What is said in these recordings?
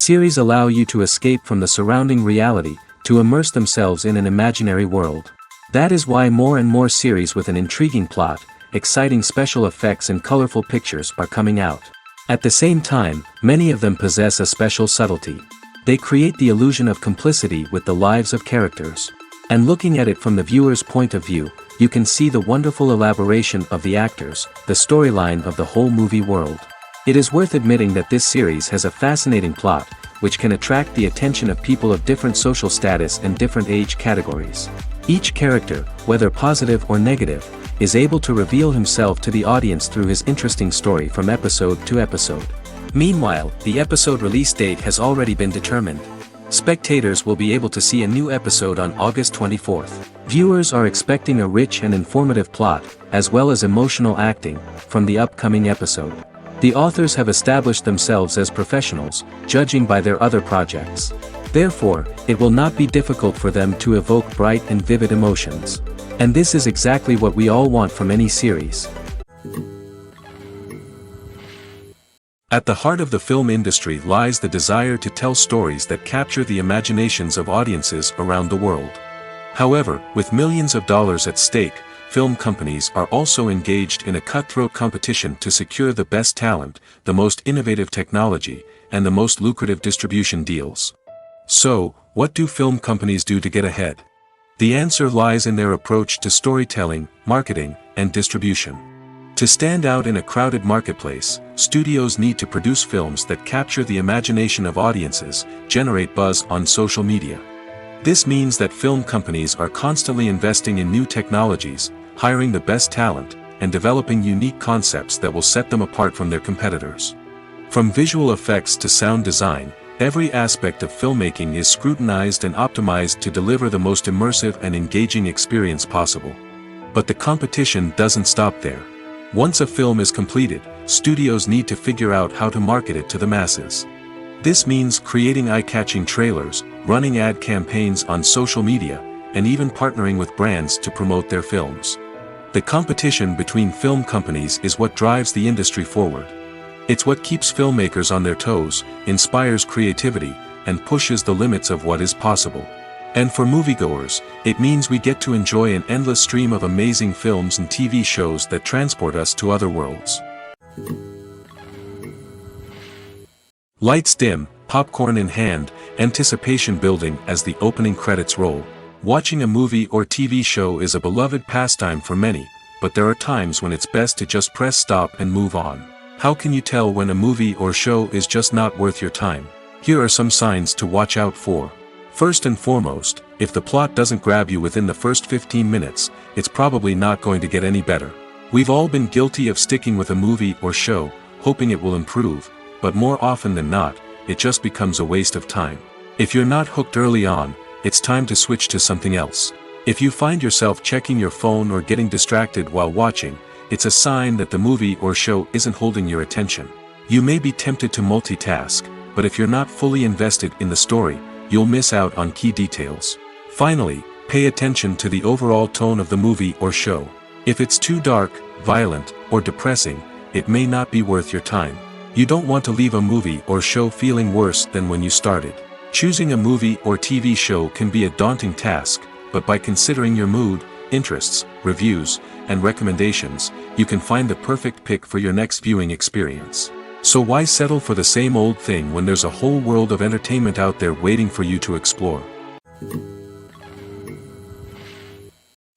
Series allow you to escape from the surrounding reality, to immerse themselves in an imaginary world. That is why more and more series with an intriguing plot, exciting special effects and colorful pictures are coming out. At the same time, many of them possess a special subtlety. They create the illusion of complicity with the lives of characters. And looking at it from the viewer's point of view, you can see the wonderful elaboration of the actors, the storyline of the whole movie world. It is worth admitting that this series has a fascinating plot, which can attract the attention of people of different social status and different age categories. Each character, whether positive or negative, is able to reveal himself to the audience through his interesting story from episode to episode. Meanwhile, the episode release date has already been determined. Spectators will be able to see a new episode on August 24th. Viewers are expecting a rich and informative plot, as well as emotional acting, from the upcoming episode. The authors have established themselves as professionals, judging by their other projects. Therefore, it will not be difficult for them to evoke bright and vivid emotions. And this is exactly what we all want from any series. At the heart of the film industry lies the desire to tell stories that capture the imaginations of audiences around the world. However, with millions of dollars at stake, film companies are also engaged in a cutthroat competition to secure the best talent, the most innovative technology, and the most lucrative distribution deals. So, what do film companies do to get ahead? The answer lies in their approach to storytelling, marketing, and distribution. To stand out in a crowded marketplace, studios need to produce films that capture the imagination of audiences, generate buzz on social media. This means that film companies are constantly investing in new technologies, hiring the best talent, and developing unique concepts that will set them apart from their competitors. From visual effects to sound design, every aspect of filmmaking is scrutinized and optimized to deliver the most immersive and engaging experience possible. But the competition doesn't stop there. Once a film is completed, studios need to figure out how to market it to the masses. This means creating eye-catching trailers, running ad campaigns on social media, and even partnering with brands to promote their films. The competition between film companies is what drives the industry forward. It's what keeps filmmakers on their toes, inspires creativity, and pushes the limits of what is possible. And for moviegoers, it means we get to enjoy an endless stream of amazing films and TV shows that transport us to other worlds. Lights dim, popcorn in hand, anticipation building as the opening credits roll. Watching a movie or TV show is a beloved pastime for many, but there are times when it's best to just press stop and move on. How can you tell when a movie or show is just not worth your time? Here are some signs to watch out for. First and foremost, if the plot doesn't grab you within the first 15 minutes, it's probably not going to get any better. We've all been guilty of sticking with a movie or show, hoping it will improve, but more often than not, it just becomes a waste of time. If you're not hooked early on, it's time to switch to something else. If you find yourself checking your phone or getting distracted while watching, it's a sign that the movie or show isn't holding your attention. You may be tempted to multitask, but if you're not fully invested in the story, you'll miss out on key details. Finally, pay attention to the overall tone of the movie or show. If it's too dark, violent, or depressing, it may not be worth your time. You don't want to leave a movie or show feeling worse than when you started. Choosing a movie or TV show can be a daunting task, but by considering your mood, interests, reviews, and recommendations, you can find the perfect pick for your next viewing experience. So why settle for the same old thing when there's a whole world of entertainment out there waiting for you to explore?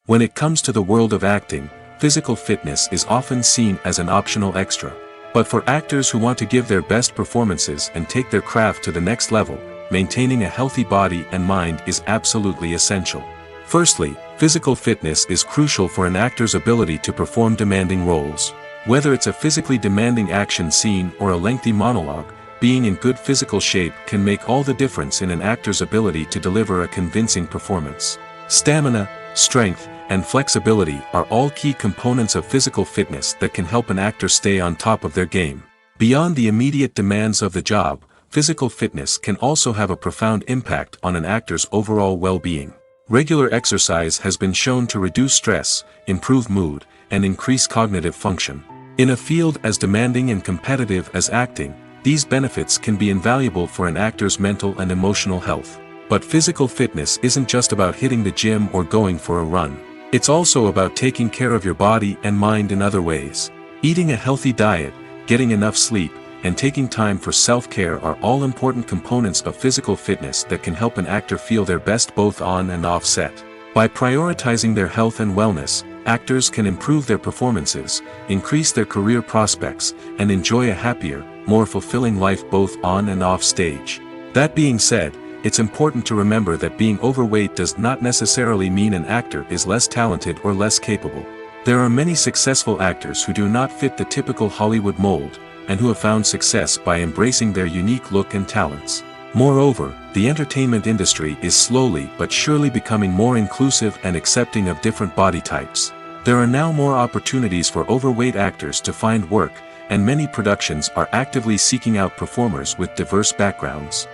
When it comes to the world of acting, physical fitness is often seen as an optional extra. But for actors who want to give their best performances and take their craft to the next level, maintaining a healthy body and mind is absolutely essential. Firstly, physical fitness is crucial for an actor's ability to perform demanding roles. Whether it's a physically demanding action scene or a lengthy monologue, being in good physical shape can make all the difference in an actor's ability to deliver a convincing performance. Stamina, strength, and flexibility are all key components of physical fitness that can help an actor stay on top of their game. Beyond the immediate demands of the job, physical fitness can also have a profound impact on an actor's overall well-being. Regular exercise has been shown to reduce stress, improve mood, and increase cognitive function. In a field as demanding and competitive as acting, These benefits can be invaluable for an actor's mental and emotional health. But physical fitness isn't just about hitting the gym or going for a run. It's also about taking care of your body and mind in other ways. Eating a healthy diet, getting enough sleep, and taking time for self-care are all important components of physical fitness that can help an actor feel their best both on and off set. By prioritizing their health and wellness, actors can improve their performances, increase their career prospects, and enjoy a happier, more fulfilling life both on and off stage. That being said, it's important to remember that being overweight does not necessarily mean an actor is less talented or less capable. There are many successful actors who do not fit the typical Hollywood mold, and who have found success by embracing their unique look and talents. Moreover, the entertainment industry is slowly but surely becoming more inclusive and accepting of different body types. There are now more opportunities for overweight actors to find work, and many productions are actively seeking out performers with diverse backgrounds.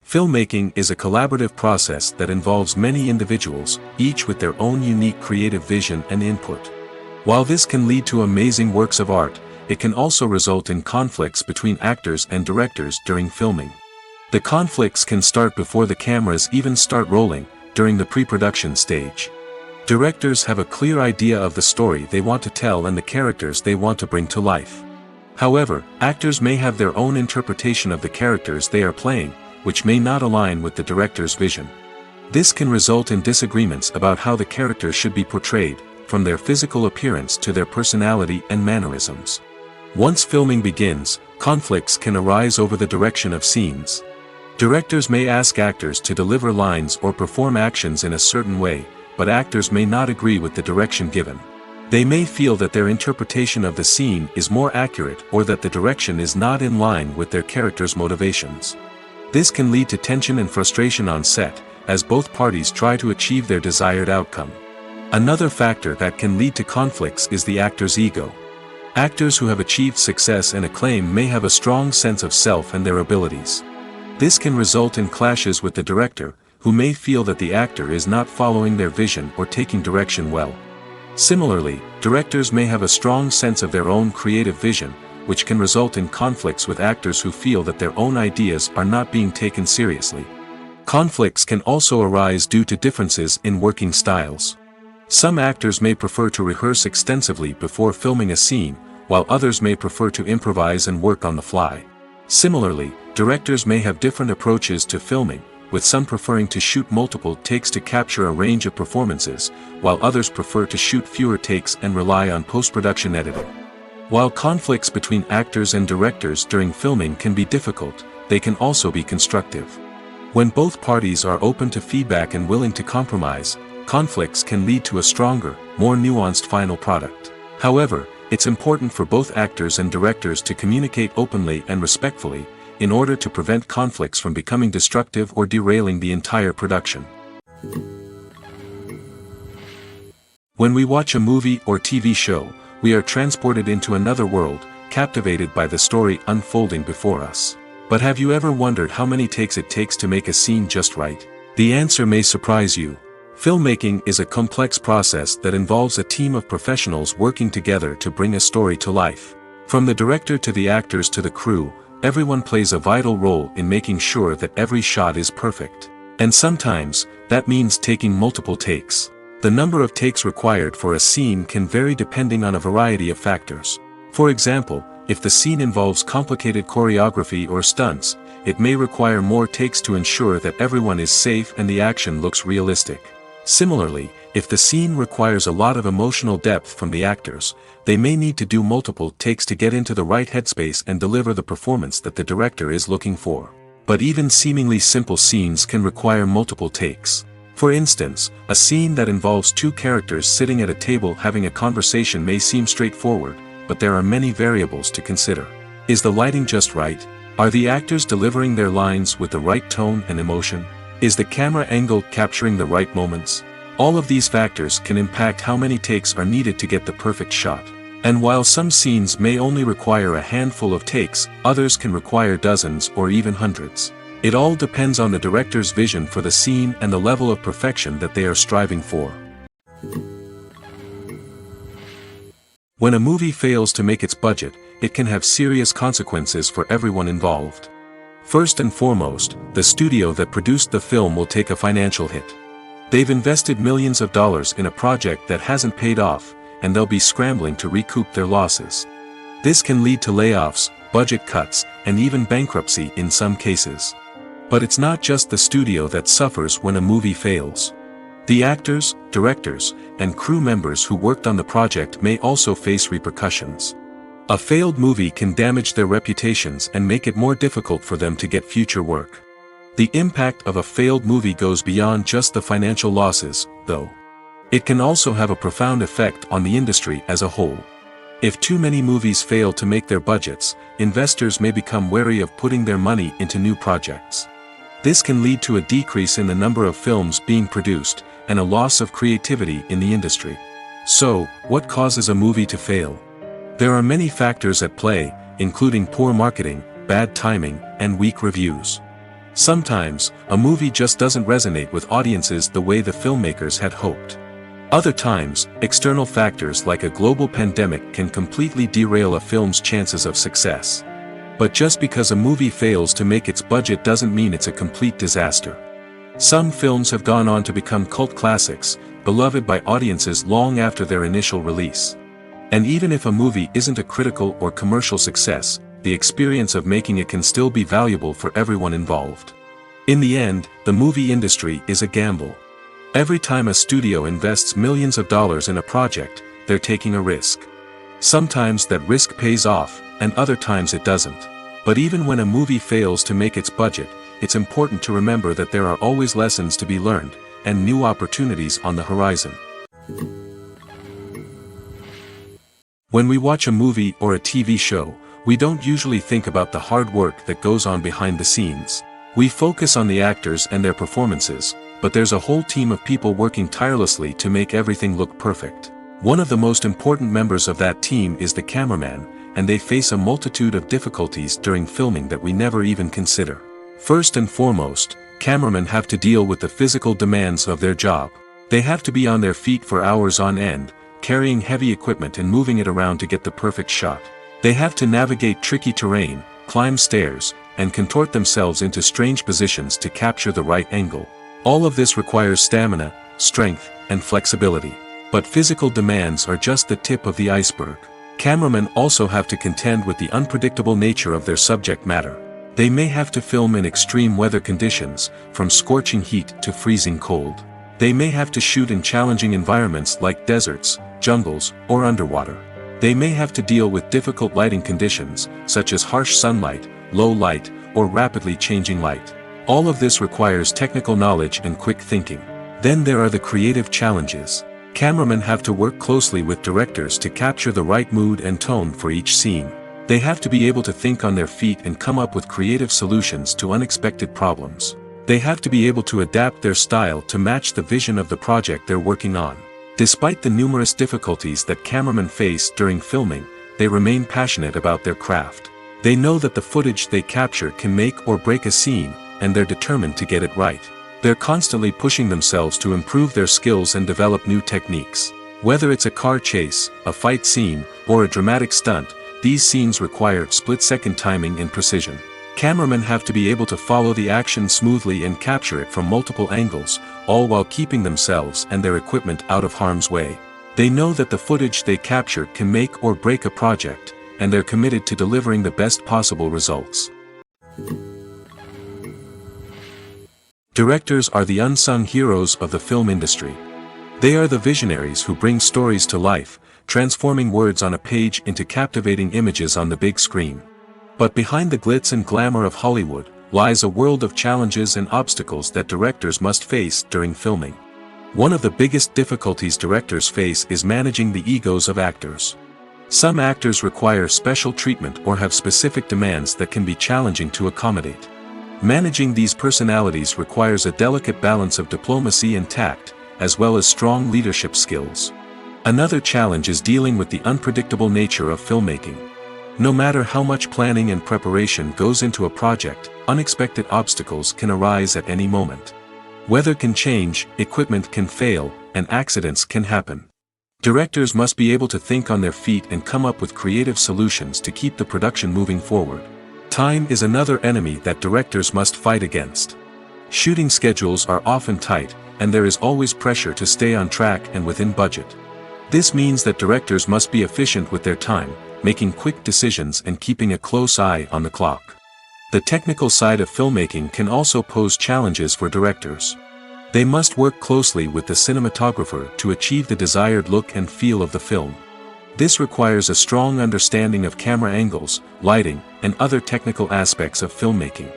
Filmmaking is a collaborative process that involves many individuals, each with their own unique creative vision and input. While this can lead to amazing works of art, it can also result in conflicts between actors and directors during filming. The conflicts can start before the cameras even start rolling, during the pre-production stage. Directors have a clear idea of the story they want to tell and the characters they want to bring to life. However, actors may have their own interpretation of the characters they are playing, which may not align with the director's vision. This can result in disagreements about how the characters should be portrayed, from their physical appearance to their personality and mannerisms. Once filming begins, conflicts can arise over the direction of scenes. Directors may ask actors to deliver lines or perform actions in a certain way, but actors may not agree with the direction given. They may feel that their interpretation of the scene is more accurate or that the direction is not in line with their character's motivations. This can lead to tension and frustration on set, as both parties try to achieve their desired outcome. Another factor that can lead to conflicts is the actor's ego. Actors who have achieved success and acclaim may have a strong sense of self and their abilities. This can result in clashes with the director, who may feel that the actor is not following their vision or taking direction well. Similarly, directors may have a strong sense of their own creative vision, which can result in conflicts with actors who feel that their own ideas are not being taken seriously. Conflicts can also arise due to differences in working styles. Some actors may prefer to rehearse extensively before filming a scene, while others may prefer to improvise and work on the fly. Similarly, directors may have different approaches to filming, with some preferring to shoot multiple takes to capture a range of performances, while others prefer to shoot fewer takes and rely on post-production editing. While conflicts between actors and directors during filming can be difficult, they can also be constructive. When both parties are open to feedback and willing to compromise, conflicts can lead to a stronger, more nuanced final product. However, it's important for both actors and directors to communicate openly and respectfully, in order to prevent conflicts from becoming destructive or derailing the entire production. When we watch a movie or TV show, we are transported into another world, captivated by the story unfolding before us. But have you ever wondered how many takes it takes to make a scene just right? The answer may surprise you. Filmmaking is a complex process that involves a team of professionals working together to bring a story to life. From the director to the actors to the crew, everyone plays a vital role in making sure that every shot is perfect. And sometimes, that means taking multiple takes. The number of takes required for a scene can vary depending on a variety of factors. For example, if the scene involves complicated choreography or stunts, it may require more takes to ensure that everyone is safe and the action looks realistic. Similarly, if the scene requires a lot of emotional depth from the actors, they may need to do multiple takes to get into the right headspace and deliver the performance that the director is looking for. But even seemingly simple scenes can require multiple takes. For instance, a scene that involves two characters sitting at a table having a conversation may seem straightforward, but there are many variables to consider. Is the lighting just right? Are the actors delivering their lines with the right tone and emotion? Is the camera angle capturing the right moments? All of these factors can impact how many takes are needed to get the perfect shot. And while some scenes may only require a handful of takes, others can require dozens or even hundreds. It all depends on the director's vision for the scene and the level of perfection that they are striving for. When a movie fails to make its budget, it can have serious consequences for everyone involved. First and foremost, the studio that produced the film will take a financial hit. They've invested millions of dollars in a project that hasn't paid off, and they'll be scrambling to recoup their losses. This can lead to layoffs, budget cuts, and even bankruptcy in some cases. But it's not just the studio that suffers when a movie fails. The actors, directors, and crew members who worked on the project may also face repercussions. A failed movie can damage their reputations and make it more difficult for them to get future work. The impact of a failed movie goes beyond just the financial losses, though. It can also have a profound effect on the industry as a whole. If too many movies fail to make their budgets, investors may become wary of putting their money into new projects. This can lead to a decrease in the number of films being produced, and a loss of creativity in the industry. So, what causes a movie to fail? There are many factors at play, including poor marketing, bad timing, and weak reviews. Sometimes, a movie just doesn't resonate with audiences the way the filmmakers had hoped. Other times, external factors like a global pandemic can completely derail a film's chances of success. But just because a movie fails to make its budget doesn't mean it's a complete disaster. Some films have gone on to become cult classics, beloved by audiences long after their initial release. And even if a movie isn't a critical or commercial success, the experience of making it can still be valuable for everyone involved. In the end, the movie industry is a gamble. Every time a studio invests millions of dollars in a project, they're taking a risk. Sometimes that risk pays off, and other times it doesn't. But even when a movie fails to make its budget, it's important to remember that there are always lessons to be learned, and new opportunities on the horizon. When we watch a movie or a TV show, we don't usually think about the hard work that goes on behind the scenes. We focus on the actors and their performances, but there's a whole team of people working tirelessly to make everything look perfect. One of the most important members of that team is the cameraman, and they face a multitude of difficulties during filming that we never even consider. First and foremost, cameramen have to deal with the physical demands of their job. They have to be on their feet for hours on end, carrying heavy equipment and moving it around to get the perfect shot. They have to navigate tricky terrain, climb stairs, and contort themselves into strange positions to capture the right angle. All of this requires stamina, strength, and flexibility. But physical demands are just the tip of the iceberg. Cameramen also have to contend with the unpredictable nature of their subject matter. They may have to film in extreme weather conditions, from scorching heat to freezing cold. They may have to shoot in challenging environments like deserts, jungles, or underwater. They may have to deal with difficult lighting conditions, such as harsh sunlight, low light, or rapidly changing light. All of this requires technical knowledge and quick thinking. Then there are the creative challenges. Cameramen have to work closely with directors to capture the right mood and tone for each scene. They have to be able to think on their feet and come up with creative solutions to unexpected problems. They have to be able to adapt their style to match the vision of the project they're working on. Despite the numerous difficulties that cameramen face during filming, they remain passionate about their craft. They know that the footage they capture can make or break a scene, and they're determined to get it right. They're constantly pushing themselves to improve their skills and develop new techniques. Whether it's a car chase, a fight scene, or a dramatic stunt, these scenes require split-second timing and precision. Cameramen have to be able to follow the action smoothly and capture it from multiple angles, all while keeping themselves and their equipment out of harm's way. They know that the footage they capture can make or break a project, and they're committed to delivering the best possible results. Directors are the unsung heroes of the film industry. They are the visionaries who bring stories to life, transforming words on a page into captivating images on the big screen. But behind the glitz and glamour of Hollywood lies a world of challenges and obstacles that directors must face during filming. One of the biggest difficulties directors face is managing the egos of actors. Some actors require special treatment or have specific demands that can be challenging to accommodate. Managing these personalities requires a delicate balance of diplomacy and tact, as well as strong leadership skills. Another challenge is dealing with the unpredictable nature of filmmaking. No matter how much planning and preparation goes into a project, unexpected obstacles can arise at any moment. Weather can change, equipment can fail, and accidents can happen. Directors must be able to think on their feet and come up with creative solutions to keep the production moving forward. Time is another enemy that directors must fight against. Shooting schedules are often tight, and there is always pressure to stay on track and within budget. This means that directors must be efficient with their time, making quick decisions and keeping a close eye on the clock. The technical side of filmmaking can also pose challenges for directors. They must work closely with the cinematographer to achieve the desired look and feel of the film. This requires a strong understanding of camera angles, lighting, and other technical aspects of filmmaking.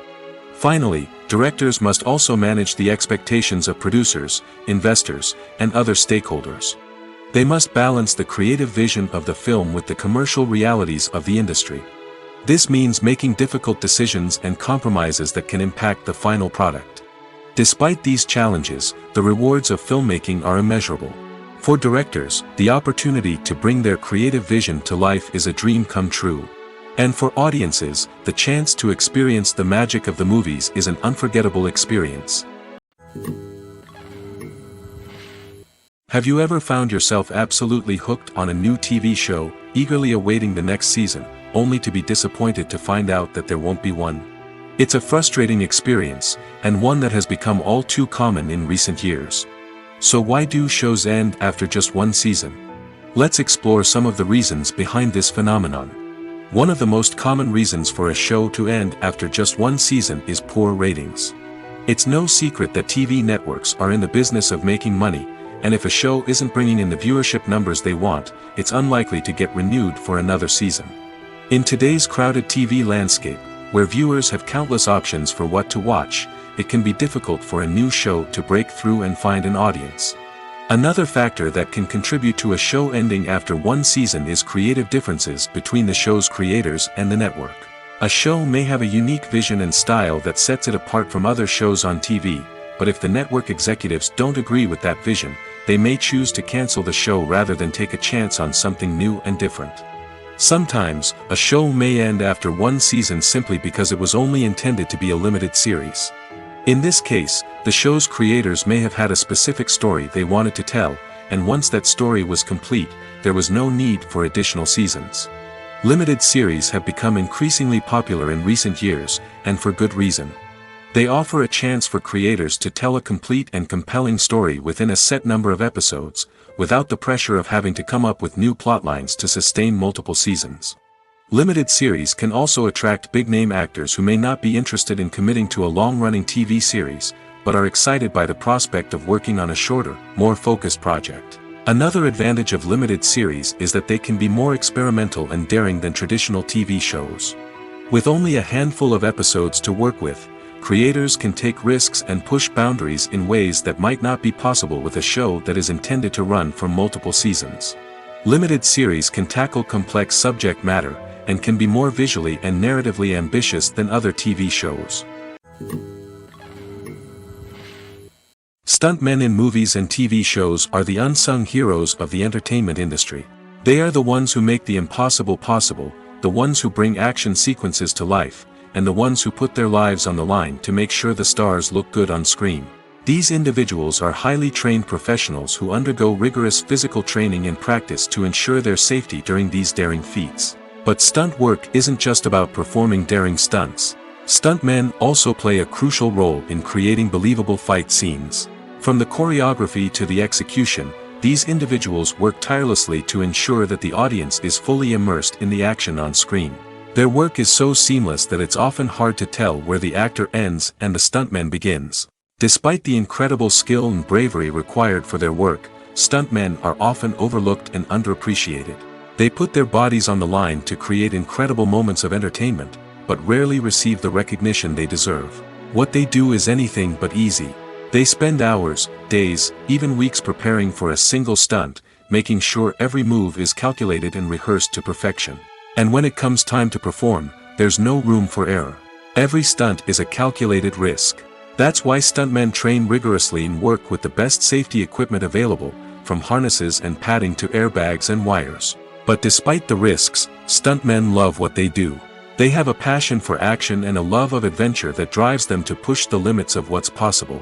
Finally, directors must also manage the expectations of producers, investors, and other stakeholders. They must balance the creative vision of the film with the commercial realities of the industry. This means making difficult decisions and compromises that can impact the final product. Despite these challenges, the rewards of filmmaking are immeasurable. For directors, the opportunity to bring their creative vision to life is a dream come true. And for audiences, the chance to experience the magic of the movies is an unforgettable experience. Have you ever found yourself absolutely hooked on a new TV show, eagerly awaiting the next season, only to be disappointed to find out that there won't be one? It's a frustrating experience, and one that has become all too common in recent years. So why do shows end after just one season? Let's explore some of the reasons behind this phenomenon. One of the most common reasons for a show to end after just one season is poor ratings. It's no secret that TV networks are in the business of making money, and if a show isn't bringing in the viewership numbers they want, it's unlikely to get renewed for another season. In today's crowded TV landscape, where viewers have countless options for what to watch, it can be difficult for a new show to break through and find an audience. Another factor that can contribute to a show ending after one season is creative differences between the show's creators and the network. A show may have a unique vision and style that sets it apart from other shows on TV, but if the network executives don't agree with that vision, they may choose to cancel the show rather than take a chance on something new and different. Sometimes, a show may end after one season simply because it was only intended to be a limited series. In this case, the show's creators may have had a specific story they wanted to tell, and once that story was complete, there was no need for additional seasons. Limited series have become increasingly popular in recent years, and for good reason. They offer a chance for creators to tell a complete and compelling story within a set number of episodes, without the pressure of having to come up with new plotlines to sustain multiple seasons. Limited series can also attract big-name actors who may not be interested in committing to a long-running TV series, but are excited by the prospect of working on a shorter, more focused project. Another advantage of limited series is that they can be more experimental and daring than traditional TV shows. With only a handful of episodes to work with, creators can take risks and push boundaries in ways that might not be possible with a show that is intended to run for multiple seasons. Limited series can tackle complex subject matter, and can be more visually and narratively ambitious than other TV shows. Stuntmen in movies and TV shows are the unsung heroes of the entertainment industry. They are the ones who make the impossible possible, the ones who bring action sequences to life, and the ones who put their lives on the line to make sure the stars look good on screen. These individuals are highly trained professionals who undergo rigorous physical training and practice to ensure their safety during these daring feats. But stunt work isn't just about performing daring stunts. Stuntmen also play a crucial role in creating believable fight scenes. From the choreography to the execution, these individuals work tirelessly to ensure that the audience is fully immersed in the action on screen. Their work is so seamless that it's often hard to tell where the actor ends and the stuntman begins. Despite the incredible skill and bravery required for their work, stuntmen are often overlooked and underappreciated. They put their bodies on the line to create incredible moments of entertainment, but rarely receive the recognition they deserve. What they do is anything but easy. They spend hours, days, even weeks preparing for a single stunt, making sure every move is calculated and rehearsed to perfection. And when it comes time to perform, there's no room for error. Every stunt is a calculated risk. That's why stuntmen train rigorously and work with the best safety equipment available, from harnesses and padding to airbags and wires. But despite the risks, stuntmen love what they do. They have a passion for action and a love of adventure that drives them to push the limits of what's possible.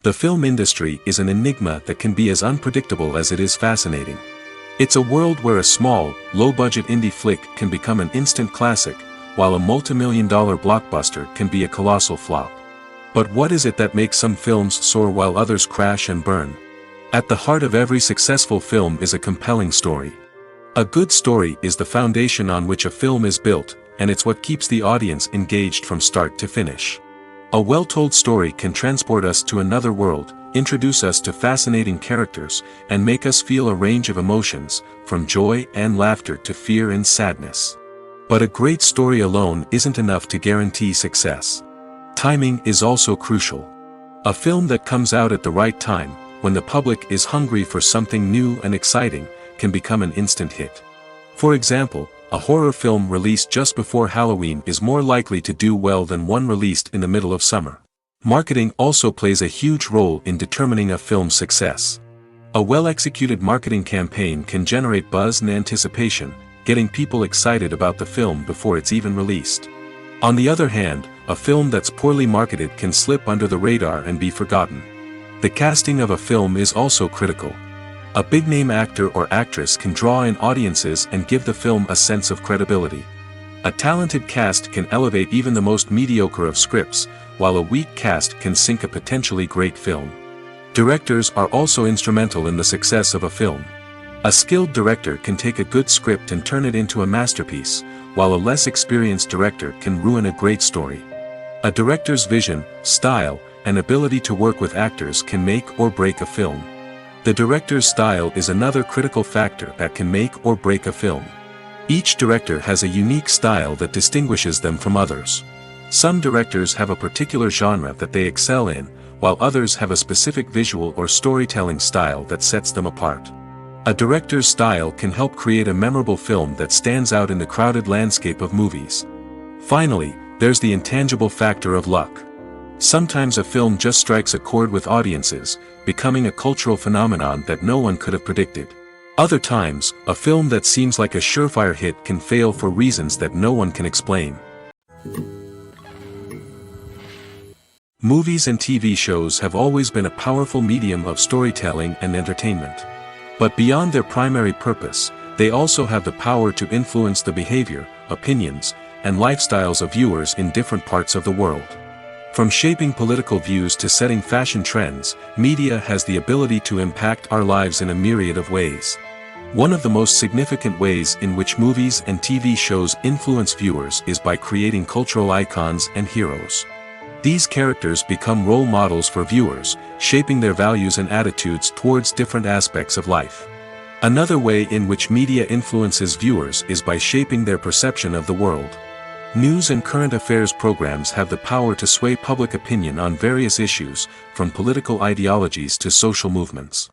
The film industry is an enigma that can be as unpredictable as it is fascinating. It's a world where a small, low-budget indie flick can become an instant classic, while a multi-million-dollar blockbuster can be a colossal flop. But what is it that makes some films soar while others crash and burn? At the heart of every successful film is a compelling story. A good story is the foundation on which a film is built, and it's what keeps the audience engaged from start to finish. A well-told story can transport us to another world, introduce us to fascinating characters, and make us feel a range of emotions, from joy and laughter to fear and sadness. But a great story alone isn't enough to guarantee success. Timing is also crucial. A film that comes out at the right time, when the public is hungry for something new and exciting, can become an instant hit. For example, a horror film released just before Halloween is more likely to do well than one released in the middle of summer. Marketing also plays a huge role in determining a film's success. A well-executed marketing campaign can generate buzz and anticipation, getting people excited about the film before it's even released. On the other hand, a film that's poorly marketed can slip under the radar and be forgotten. The casting of a film is also critical. A big-name actor or actress can draw in audiences and give the film a sense of credibility. A talented cast can elevate even the most mediocre of scripts, while a weak cast can sink a potentially great film. Directors are also instrumental in the success of a film. A skilled director can take a good script and turn it into a masterpiece, while a less experienced director can ruin a great story. A director's vision, style, and ability to work with actors can make or break a film. The director's style is another critical factor that can make or break a film. Each director has a unique style that distinguishes them from others. Some directors have a particular genre that they excel in, while others have a specific visual or storytelling style that sets them apart. A director's style can help create a memorable film that stands out in the crowded landscape of movies. Finally, there's the intangible factor of luck. Sometimes a film just strikes a chord with audiences, becoming a cultural phenomenon that no one could have predicted. Other times, a film that seems like a surefire hit can fail for reasons that no one can explain. Movies and TV shows have always been a powerful medium of storytelling and entertainment. But beyond their primary purpose, they also have the power to influence the behavior, opinions, and lifestyles of viewers in different parts of the world. From shaping political views to setting fashion trends, media has the ability to impact our lives in a myriad of ways. One of the most significant ways in which movies and TV shows influence viewers is by creating cultural icons and heroes. These characters become role models for viewers, shaping their values and attitudes towards different aspects of life. Another way in which media influences viewers is by shaping their perception of the world. News and current affairs programs have the power to sway public opinion on various issues, from political ideologies to social movements.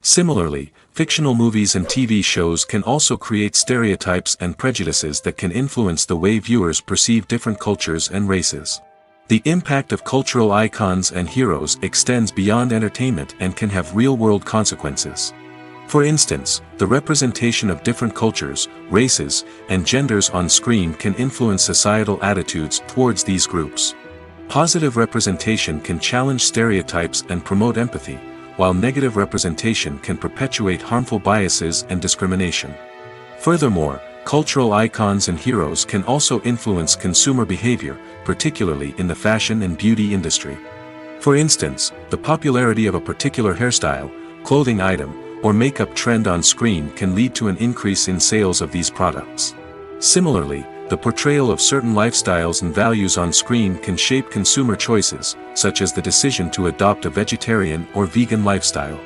Similarly, fictional movies and TV shows can also create stereotypes and prejudices that can influence the way viewers perceive different cultures and races. The impact of cultural icons and heroes extends beyond entertainment and can have real-world consequences. For instance, the representation of different cultures, races, and genders on screen can influence societal attitudes towards these groups. Positive representation can challenge stereotypes and promote empathy, while negative representation can perpetuate harmful biases and discrimination. Furthermore, cultural icons and heroes can also influence consumer behavior, particularly in the fashion and beauty industry. For instance, the popularity of a particular hairstyle, clothing item, or makeup trend on screen can lead to an increase in sales of these products. Similarly, the portrayal of certain lifestyles and values on screen can shape consumer choices, such as the decision to adopt a vegetarian or vegan lifestyle.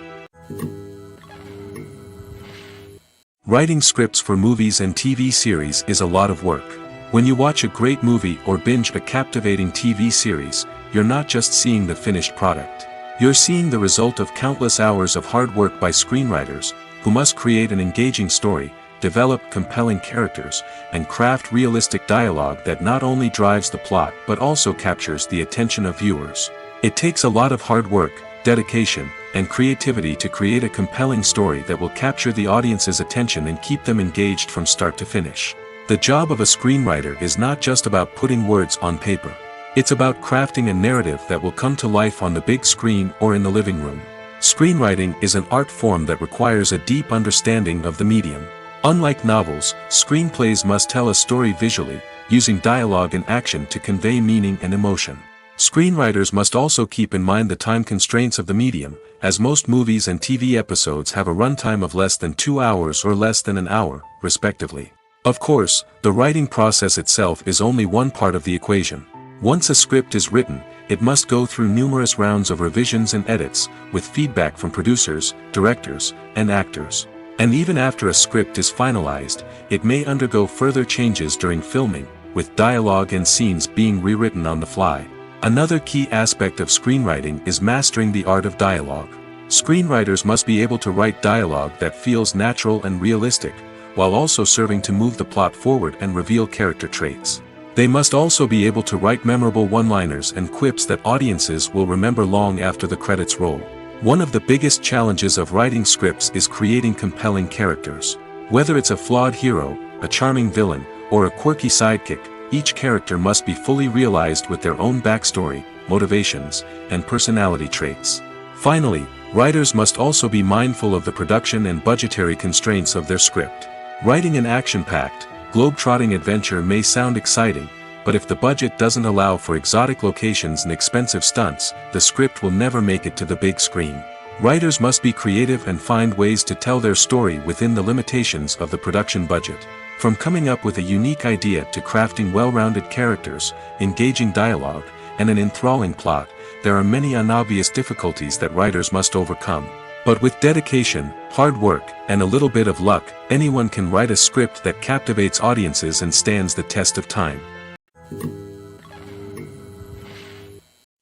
Writing scripts for movies and TV series is a lot of work. When you watch a great movie or binge a captivating TV series, you're not just seeing the finished product. You're seeing the result of countless hours of hard work by screenwriters, who must create an engaging story, develop compelling characters, and craft realistic dialogue that not only drives the plot but also captures the attention of viewers. It takes a lot of hard work, dedication, and creativity to create a compelling story that will capture the audience's attention and keep them engaged from start to finish. The job of a screenwriter is not just about putting words on paper. It's about crafting a narrative that will come to life on the big screen or in the living room. Screenwriting is an art form that requires a deep understanding of the medium. Unlike novels, screenplays must tell a story visually, using dialogue and action to convey meaning and emotion. Screenwriters must also keep in mind the time constraints of the medium, as most movies and TV episodes have a runtime of less than 2 hours or less than an hour, respectively. Of course, the writing process itself is only one part of the equation. Once a script is written, it must go through numerous rounds of revisions and edits, with feedback from producers, directors, and actors. And even after a script is finalized, it may undergo further changes during filming, with dialogue and scenes being rewritten on the fly. Another key aspect of screenwriting is mastering the art of dialogue. Screenwriters must be able to write dialogue that feels natural and realistic, while also serving to move the plot forward and reveal character traits. They must also be able to write memorable one-liners and quips that audiences will remember long after the credits roll. One of the biggest challenges of writing scripts is creating compelling characters. Whether it's a flawed hero, a charming villain, or a quirky sidekick, each character must be fully realized with their own backstory, motivations, and personality traits. Finally, writers must also be mindful of the production and budgetary constraints of their script. Writing an action-packed, globe-trotting adventure may sound exciting, but if the budget doesn't allow for exotic locations and expensive stunts, the script will never make it to the big screen. Writers must be creative and find ways to tell their story within the limitations of the production budget. From coming up with a unique idea to crafting well-rounded characters, engaging dialogue, and an enthralling plot, there are many unobvious difficulties that writers must overcome. But with dedication, hard work, and a little bit of luck, anyone can write a script that captivates audiences and stands the test of time.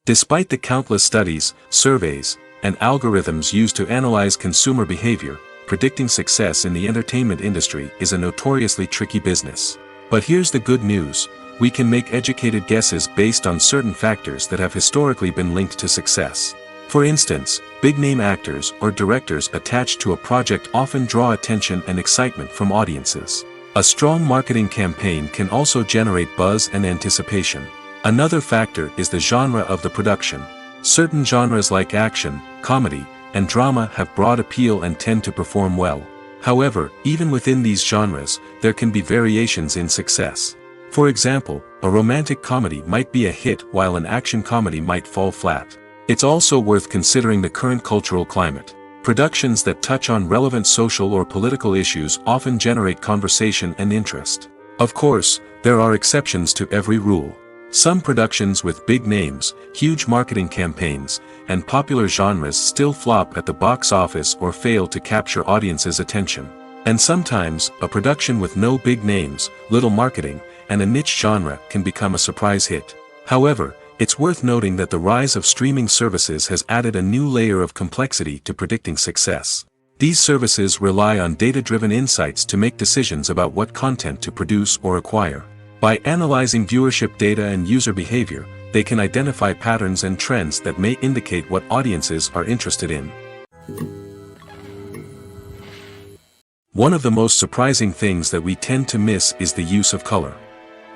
Despite the countless studies, surveys, and algorithms used to analyze consumer behavior, predicting success in the entertainment industry is a notoriously tricky business. But here's the good news: we can make educated guesses based on certain factors that have historically been linked to success. For instance, big-name actors or directors attached to a project often draw attention and excitement from audiences. A strong marketing campaign can also generate buzz and anticipation. Another factor is the genre of the production. Certain genres like action, comedy, and drama have broad appeal and tend to perform well. However, even within these genres, there can be variations in success. For example, a romantic comedy might be a hit while an action comedy might fall flat. It's also worth considering the current cultural climate. Productions that touch on relevant social or political issues often generate conversation and interest. Of course, there are exceptions to every rule. Some productions with big names, huge marketing campaigns, and popular genres still flop at the box office or fail to capture audiences' attention. And sometimes, a production with no big names, little marketing, and a niche genre can become a surprise hit. However, it's worth noting that the rise of streaming services has added a new layer of complexity to predicting success. These services rely on data-driven insights to make decisions about what content to produce or acquire. By analyzing viewership data and user behavior, they can identify patterns and trends that may indicate what audiences are interested in. One of the most surprising things that we tend to miss is the use of color.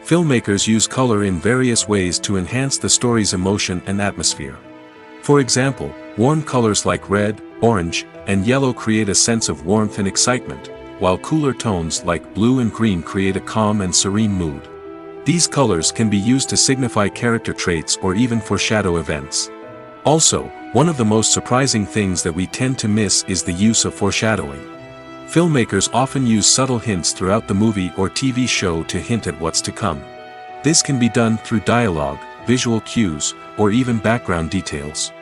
Filmmakers use color in various ways to enhance the story's emotion and atmosphere. For example, warm colors like red, orange, and yellow create a sense of warmth and excitement, while cooler tones like blue and green create a calm and serene mood. These colors can be used to signify character traits or even foreshadow events. Also, one of the most surprising things that we tend to miss is the use of foreshadowing. Filmmakers often use subtle hints throughout the movie or TV show to hint at what's to come. This can be done through dialogue, visual cues, or even background details.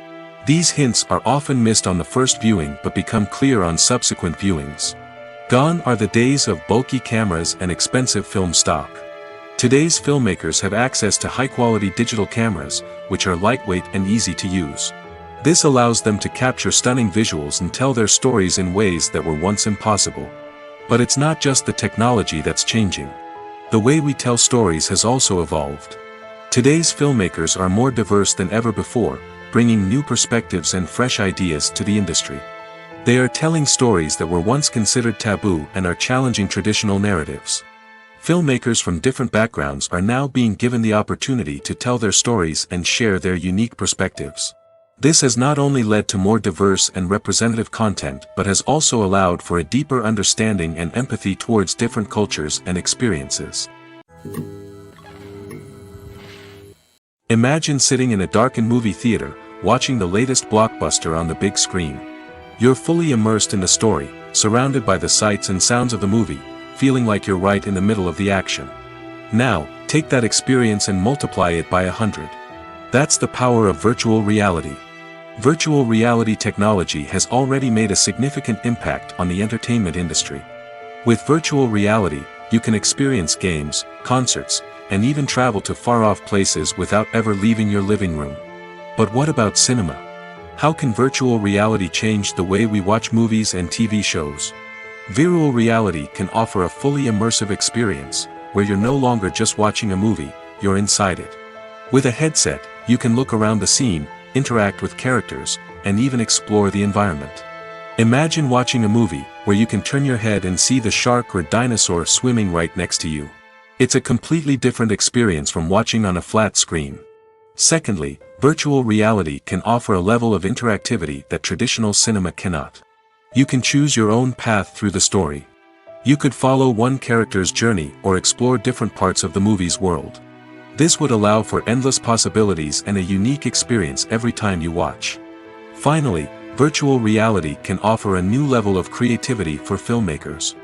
These hints are often missed on the first viewing but become clear on subsequent viewings. Gone are the days of bulky cameras and expensive film stock. Today's filmmakers have access to high-quality digital cameras, which are lightweight and easy to use. This allows them to capture stunning visuals and tell their stories in ways that were once impossible. But it's not just the technology that's changing. The way we tell stories has also evolved. Today's filmmakers are more diverse than ever before, bringing new perspectives and fresh ideas to the industry. They are telling stories that were once considered taboo and are challenging traditional narratives. Filmmakers from different backgrounds are now being given the opportunity to tell their stories and share their unique perspectives. This has not only led to more diverse and representative content but has also allowed for a deeper understanding and empathy towards different cultures and experiences. Imagine sitting in a darkened movie theater, watching the latest blockbuster on the big screen. You're fully immersed in the story, surrounded by the sights and sounds of the movie, feeling like you're right in the middle of the action. Now, take that experience and multiply it by 100. That's the power of virtual reality. Virtual reality technology has already made a significant impact on the entertainment industry. With virtual reality, you can experience games, concerts, and even travel to far-off places without ever leaving your living room. But what about cinema? How can virtual reality change the way we watch movies and TV shows? Virtual reality can offer a fully immersive experience, where you're no longer just watching a movie, you're inside it. With a headset, you can look around the scene, interact with characters, and even explore the environment. Imagine watching a movie, where you can turn your head and see the shark or dinosaur swimming right next to you. It's a completely different experience from watching on a flat screen. Secondly, virtual reality can offer a level of interactivity that traditional cinema cannot. You can choose your own path through the story. You could follow one character's journey or explore different parts of the movie's world. This would allow for endless possibilities and a unique experience every time you watch. Finally, virtual reality can offer a new level of creativity for filmmakers.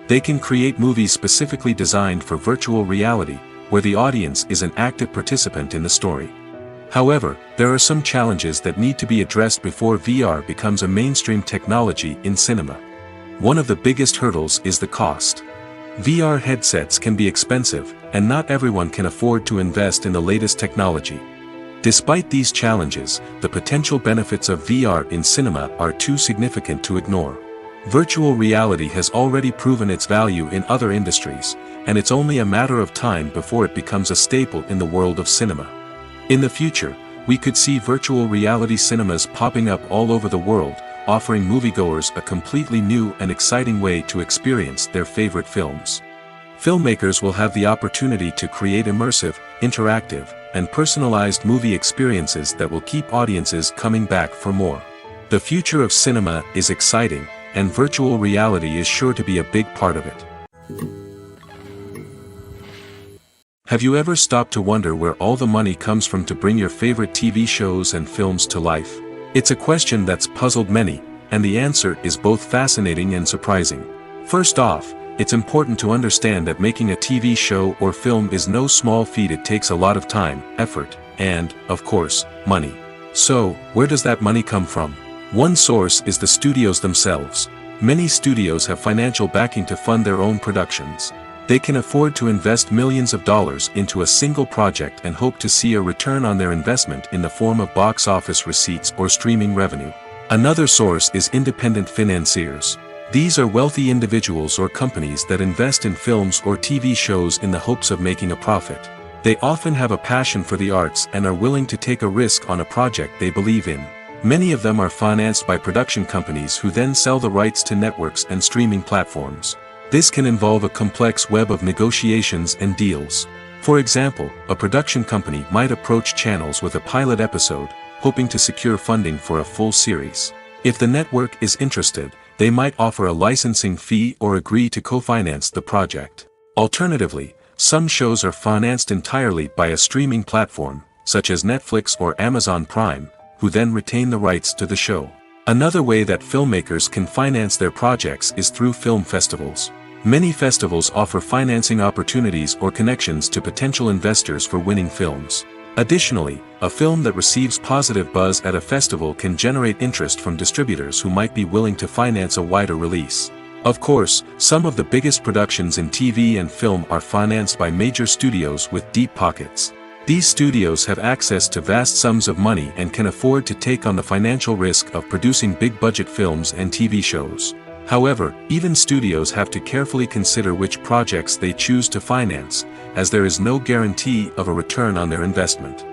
They can create movies specifically designed for virtual reality, where the audience is an active participant in the story. However, there are some challenges that need to be addressed before VR becomes a mainstream technology in cinema. One of the biggest hurdles is the cost. VR headsets can be expensive, and not everyone can afford to invest in the latest technology. Despite these challenges, the potential benefits of VR in cinema are too significant to ignore. Virtual reality has already proven its value in other industries, and it's only a matter of time before it becomes a staple in the world of cinema. In the future, we could see virtual reality cinemas popping up all over the world, offering moviegoers a completely new and exciting way to experience their favorite films. Filmmakers will have the opportunity to create immersive, interactive, and personalized movie experiences that will keep audiences coming back for more. The future of cinema is exciting, and virtual reality is sure to be a big part of it. Have you ever stopped to wonder where all the money comes from to bring your favorite TV shows and films to life? It's a question that's puzzled many, and the answer is both fascinating and surprising. First off, it's important to understand that making a TV show or film is no small feat. It takes a lot of time, effort, and, of course, money. So, where does that money come from? One source is the studios themselves. Many studios have financial backing to fund their own productions. They can afford to invest millions of dollars into a single project and hope to see a return on their investment in the form of box office receipts or streaming revenue. Another source is independent financiers. These are wealthy individuals or companies that invest in films or TV shows in the hopes of making a profit. They often have a passion for the arts and are willing to take a risk on a project they believe in. Many of them are financed by production companies who then sell the rights to networks and streaming platforms. This can involve a complex web of negotiations and deals. For example, a production company might approach channels with a pilot episode, hoping to secure funding for a full series. If the network is interested, they might offer a licensing fee or agree to co-finance the project. Alternatively, some shows are financed entirely by a streaming platform, such as Netflix or Amazon Prime, who then retain the rights to the show. Another way that filmmakers can finance their projects is through film festivals. Many festivals offer financing opportunities or connections to potential investors for winning films. Additionally, a film that receives positive buzz at a festival can generate interest from distributors who might be willing to finance a wider release. Of course, some of the biggest productions in TV and film are financed by major studios with deep pockets. These studios have access to vast sums of money and can afford to take on the financial risk of producing big-budget films and TV shows. However, even studios have to carefully consider which projects they choose to finance, as there is no guarantee of a return on their investment.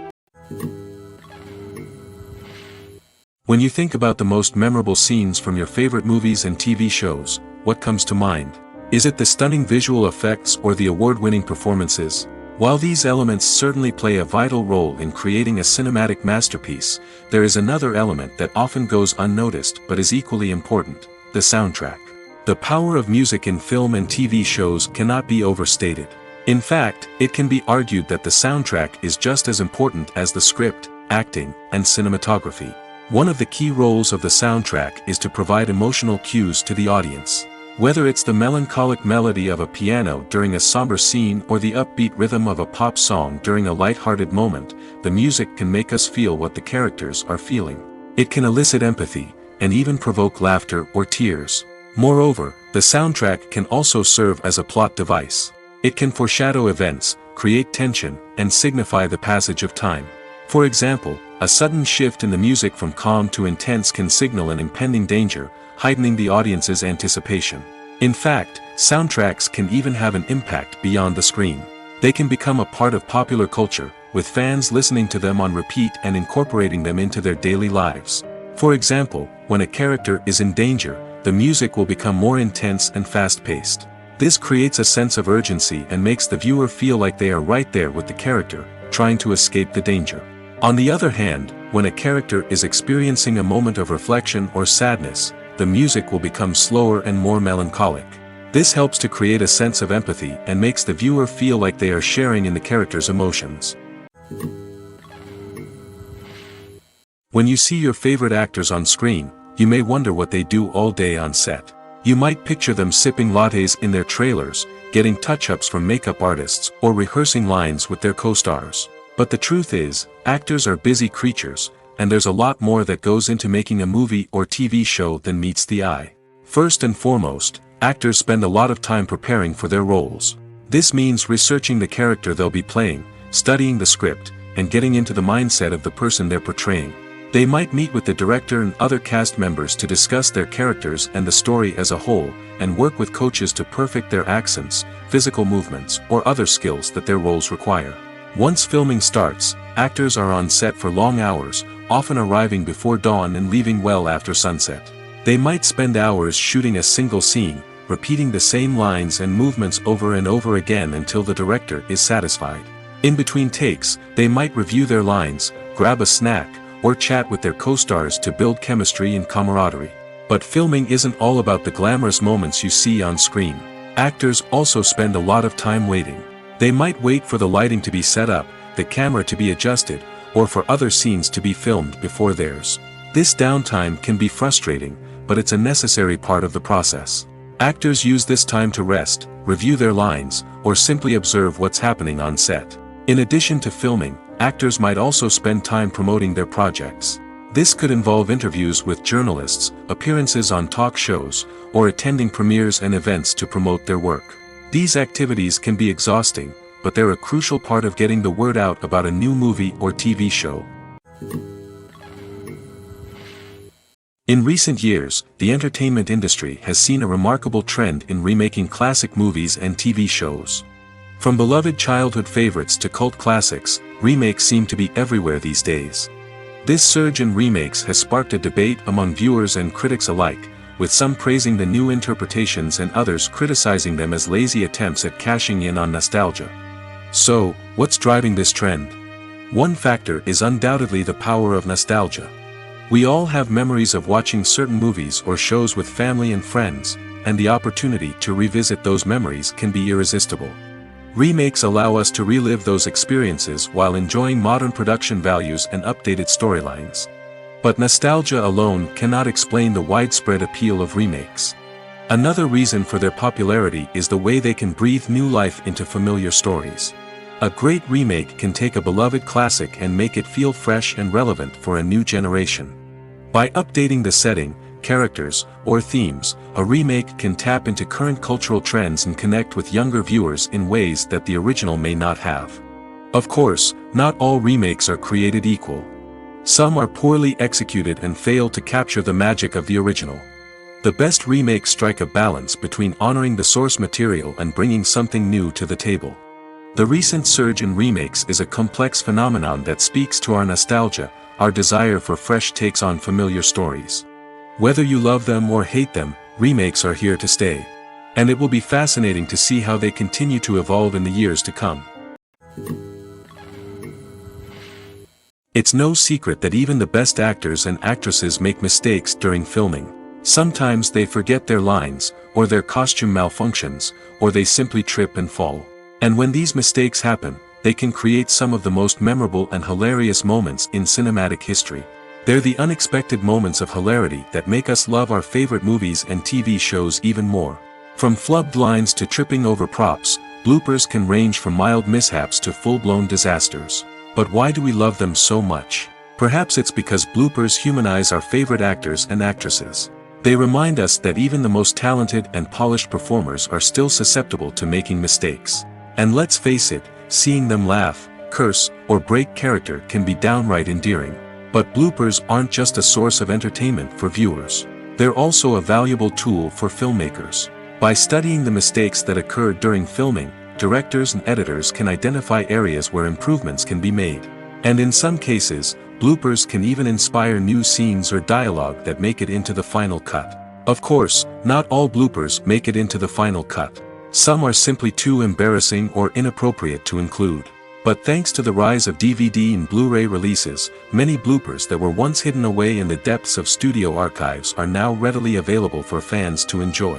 When you think about the most memorable scenes from your favorite movies and TV shows, what comes to mind? Is it the stunning visual effects or the award-winning performances? While these elements certainly play a vital role in creating a cinematic masterpiece, there is another element that often goes unnoticed but is equally important: the soundtrack. The power of music in film and TV shows cannot be overstated. In fact, it can be argued that the soundtrack is just as important as the script, acting, and cinematography. One of the key roles of the soundtrack is to provide emotional cues to the audience. Whether it's the melancholic melody of a piano during a somber scene or the upbeat rhythm of a pop song during a light-hearted moment, the music can make us feel what the characters are feeling. It can elicit empathy, and even provoke laughter or tears. Moreover, the soundtrack can also serve as a plot device. It can foreshadow events, create tension, and signify the passage of time. For example, a sudden shift in the music from calm to intense can signal an impending danger, heightening the audience's anticipation. In fact, soundtracks can even have an impact beyond the screen. They can become a part of popular culture, with fans listening to them on repeat and incorporating them into their daily lives. For example, when a character is in danger, the music will become more intense and fast-paced. This creates a sense of urgency and makes the viewer feel like they are right there with the character, trying to escape the danger. On the other hand, when a character is experiencing a moment of reflection or sadness, the music will become slower and more melancholic. This helps to create a sense of empathy and makes the viewer feel like they are sharing in the character's emotions. When you see your favorite actors on screen, you may wonder what they do all day on set. You might picture them sipping lattes in their trailers, getting touch-ups from makeup artists, or rehearsing lines with their co-stars. But the truth is, actors are busy creatures, and there's a lot more that goes into making a movie or TV show than meets the eye. First and foremost, actors spend a lot of time preparing for their roles. This means researching the character they'll be playing, studying the script, and getting into the mindset of the person they're portraying. They might meet with the director and other cast members to discuss their characters and the story as a whole, and work with coaches to perfect their accents, physical movements, or other skills that their roles require. Once filming starts, actors are on set for long hours, often arriving before dawn and leaving well after sunset. They might spend hours shooting a single scene, repeating the same lines and movements over and over again until the director is satisfied. In between takes, they might review their lines, grab a snack, or chat with their co-stars to build chemistry and camaraderie. But filming isn't all about the glamorous moments you see on screen. Actors also spend a lot of time waiting. They might wait for the lighting to be set up, the camera to be adjusted, or for other scenes to be filmed before theirs. This downtime can be frustrating, but it's a necessary part of the process. Actors use this time to rest, review their lines, or simply observe what's happening on set. In addition to filming, actors might also spend time promoting their projects. This could involve interviews with journalists, appearances on talk shows, or attending premieres and events to promote their work. These activities can be exhausting, but they're a crucial part of getting the word out about a new movie or TV show. In recent years, the entertainment industry has seen a remarkable trend in remaking classic movies and TV shows. From beloved childhood favorites to cult classics, remakes seem to be everywhere these days. This surge in remakes has sparked a debate among viewers and critics alike, with some praising the new interpretations and others criticizing them as lazy attempts at cashing in on nostalgia. So, what's driving this trend? One factor is undoubtedly the power of nostalgia. We all have memories of watching certain movies or shows with family and friends, and the opportunity to revisit those memories can be irresistible. Remakes allow us to relive those experiences while enjoying modern production values and updated storylines. But nostalgia alone cannot explain the widespread appeal of remakes. Another reason for their popularity is the way they can breathe new life into familiar stories. A great remake can take a beloved classic and make it feel fresh and relevant for a new generation. By updating the setting, characters, or themes, a remake can tap into current cultural trends and connect with younger viewers in ways that the original may not have. Of course, not all remakes are created equal. Some are poorly executed and fail to capture the magic of the original. The best remakes strike a balance between honoring the source material and bringing something new to the table. The recent surge in remakes is a complex phenomenon that speaks to our nostalgia, our desire for fresh takes on familiar stories. Whether you love them or hate them, remakes are here to stay. And it will be fascinating to see how they continue to evolve in the years to come. It's no secret that even the best actors and actresses make mistakes during filming. Sometimes they forget their lines, or their costume malfunctions, or they simply trip and fall. And when these mistakes happen, they can create some of the most memorable and hilarious moments in cinematic history. They're the unexpected moments of hilarity that make us love our favorite movies and TV shows even more. From flubbed lines to tripping over props, bloopers can range from mild mishaps to full-blown disasters. But why do we love them so much? Perhaps it's because bloopers humanize our favorite actors and actresses. They remind us that even the most talented and polished performers are still susceptible to making mistakes. And let's face it, seeing them laugh, curse, or break character can be downright endearing. But bloopers aren't just a source of entertainment for viewers. They're also a valuable tool for filmmakers. By studying the mistakes that occurred during filming, directors and editors can identify areas where improvements can be made. And in some cases, bloopers can even inspire new scenes or dialogue that make it into the final cut. Of course, not all bloopers make it into the final cut. Some are simply too embarrassing or inappropriate to include. But thanks to the rise of DVD and Blu-ray releases, many bloopers that were once hidden away in the depths of studio archives are now readily available for fans to enjoy.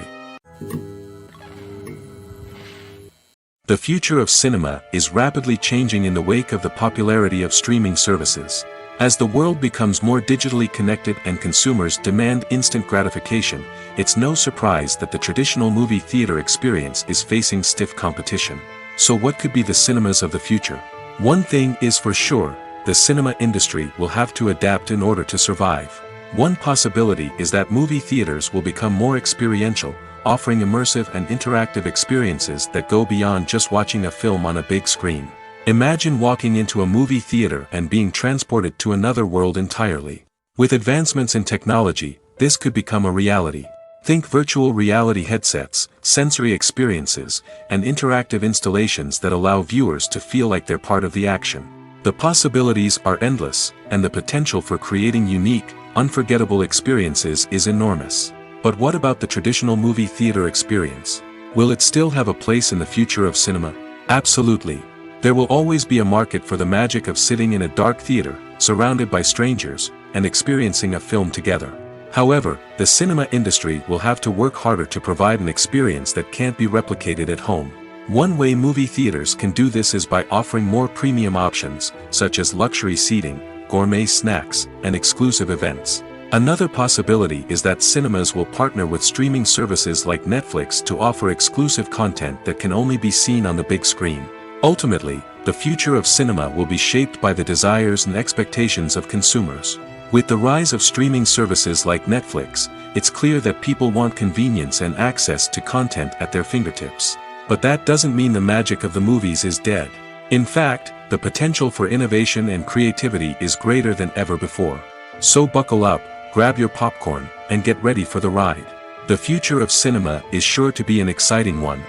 The future of cinema is rapidly changing in the wake of the popularity of streaming services. As the world becomes more digitally connected and consumers demand instant gratification, it's no surprise that the traditional movie theater experience is facing stiff competition. So what could be the cinemas of the future? One thing is for sure, the cinema industry will have to adapt in order to survive. One possibility is that movie theaters will become more experiential, offering immersive and interactive experiences that go beyond just watching a film on a big screen. Imagine walking into a movie theater and being transported to another world entirely. With advancements in technology, this could become a reality. Think virtual reality headsets, sensory experiences, and interactive installations that allow viewers to feel like they're part of the action. The possibilities are endless, and the potential for creating unique, unforgettable experiences is enormous. But what about the traditional movie theater experience? Will it still have a place in the future of cinema? Absolutely. There will always be a market for the magic of sitting in a dark theater, surrounded by strangers, and experiencing a film together. However, the cinema industry will have to work harder to provide an experience that can't be replicated at home. One way movie theaters can do this is by offering more premium options, such as luxury seating, gourmet snacks, and exclusive events. Another possibility is that cinemas will partner with streaming services like Netflix to offer exclusive content that can only be seen on the big screen. Ultimately, the future of cinema will be shaped by the desires and expectations of consumers. With the rise of streaming services like Netflix, it's clear that people want convenience and access to content at their fingertips. But that doesn't mean the magic of the movies is dead. In fact, the potential for innovation and creativity is greater than ever before. So buckle up, grab your popcorn, and get ready for the ride. The future of cinema is sure to be an exciting one.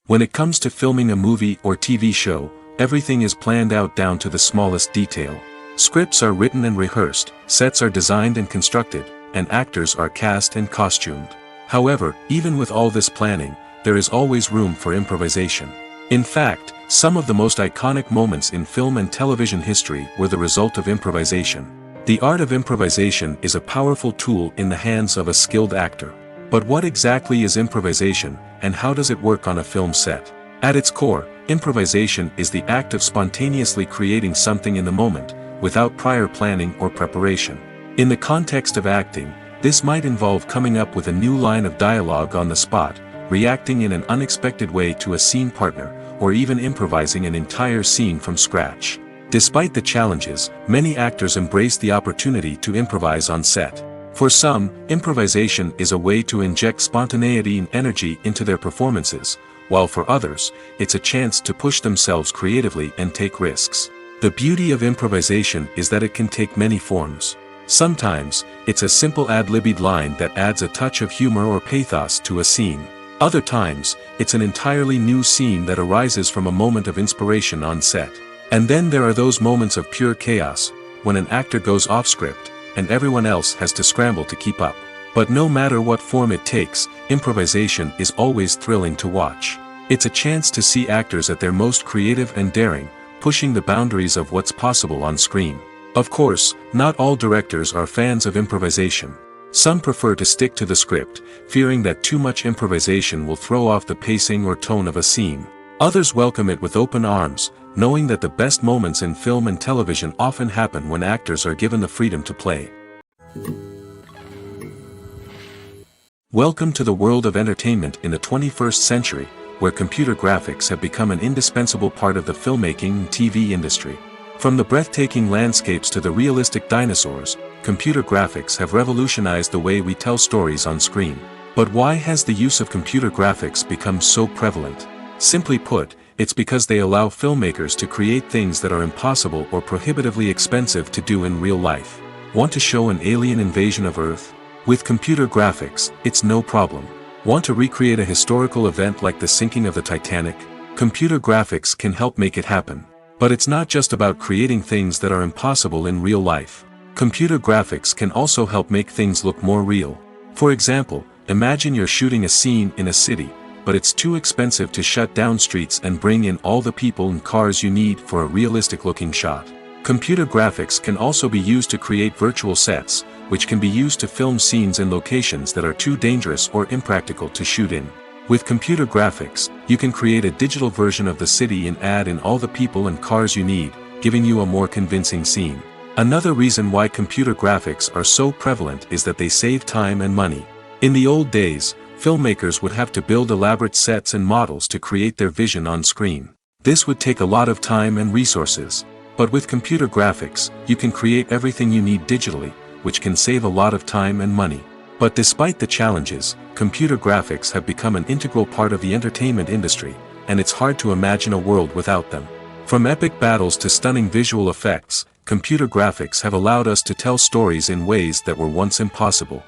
When it comes to filming a movie or TV show, everything is planned out down to the smallest detail. Scripts are written and rehearsed, sets are designed and constructed, and actors are cast and costumed. However, even with all this planning, there is always room for improvisation. In fact, some of the most iconic moments in film and television history were the result of improvisation. The art of improvisation is a powerful tool in the hands of a skilled actor. But what exactly is improvisation, and how does it work on a film set? At its core, improvisation is the act of spontaneously creating something in the moment, without prior planning or preparation. In the context of acting, this might involve coming up with a new line of dialogue on the spot, reacting in an unexpected way to a scene partner, or even improvising an entire scene from scratch. Despite the challenges, many actors embrace the opportunity to improvise on set. For some, improvisation is a way to inject spontaneity and energy into their performances, while for others, it's a chance to push themselves creatively and take risks. The beauty of improvisation is that it can take many forms. Sometimes, it's a simple ad-libbed line that adds a touch of humor or pathos to a scene. Other times, it's an entirely new scene that arises from a moment of inspiration on set. And then there are those moments of pure chaos, when an actor goes off script, and everyone else has to scramble to keep up. But no matter what form it takes, improvisation is always thrilling to watch. It's a chance to see actors at their most creative and daring, pushing the boundaries of what's possible on screen. Of course, not all directors are fans of improvisation. Some prefer to stick to the script, fearing that too much improvisation will throw off the pacing or tone of a scene. Others welcome it with open arms, knowing that the best moments in film and television often happen when actors are given the freedom to play. Welcome to the world of entertainment in the 21st century, where computer graphics have become an indispensable part of the filmmaking and TV industry. From the breathtaking landscapes to the realistic dinosaurs, computer graphics have revolutionized the way we tell stories on screen. But why has the use of computer graphics become so prevalent? Simply put, it's because they allow filmmakers to create things that are impossible or prohibitively expensive to do in real life. Want to show an alien invasion of Earth? With computer graphics, it's no problem. Want to recreate a historical event like the sinking of the Titanic? Computer graphics can help make it happen. But it's not just about creating things that are impossible in real life. Computer graphics can also help make things look more real. For example, imagine you're shooting a scene in a city, but it's too expensive to shut down streets and bring in all the people and cars you need for a realistic-looking shot. Computer graphics can also be used to create virtual sets, which can be used to film scenes in locations that are too dangerous or impractical to shoot in. With computer graphics, you can create a digital version of the city and add in all the people and cars you need, giving you a more convincing scene. Another reason why computer graphics are so prevalent is that they save time and money. In the old days, filmmakers would have to build elaborate sets and models to create their vision on screen. This would take a lot of time and resources. But with computer graphics, you can create everything you need digitally, which can save a lot of time and money. But despite the challenges, computer graphics have become an integral part of the entertainment industry, and it's hard to imagine a world without them. From epic battles to stunning visual effects, computer graphics have allowed us to tell stories in ways that were once impossible.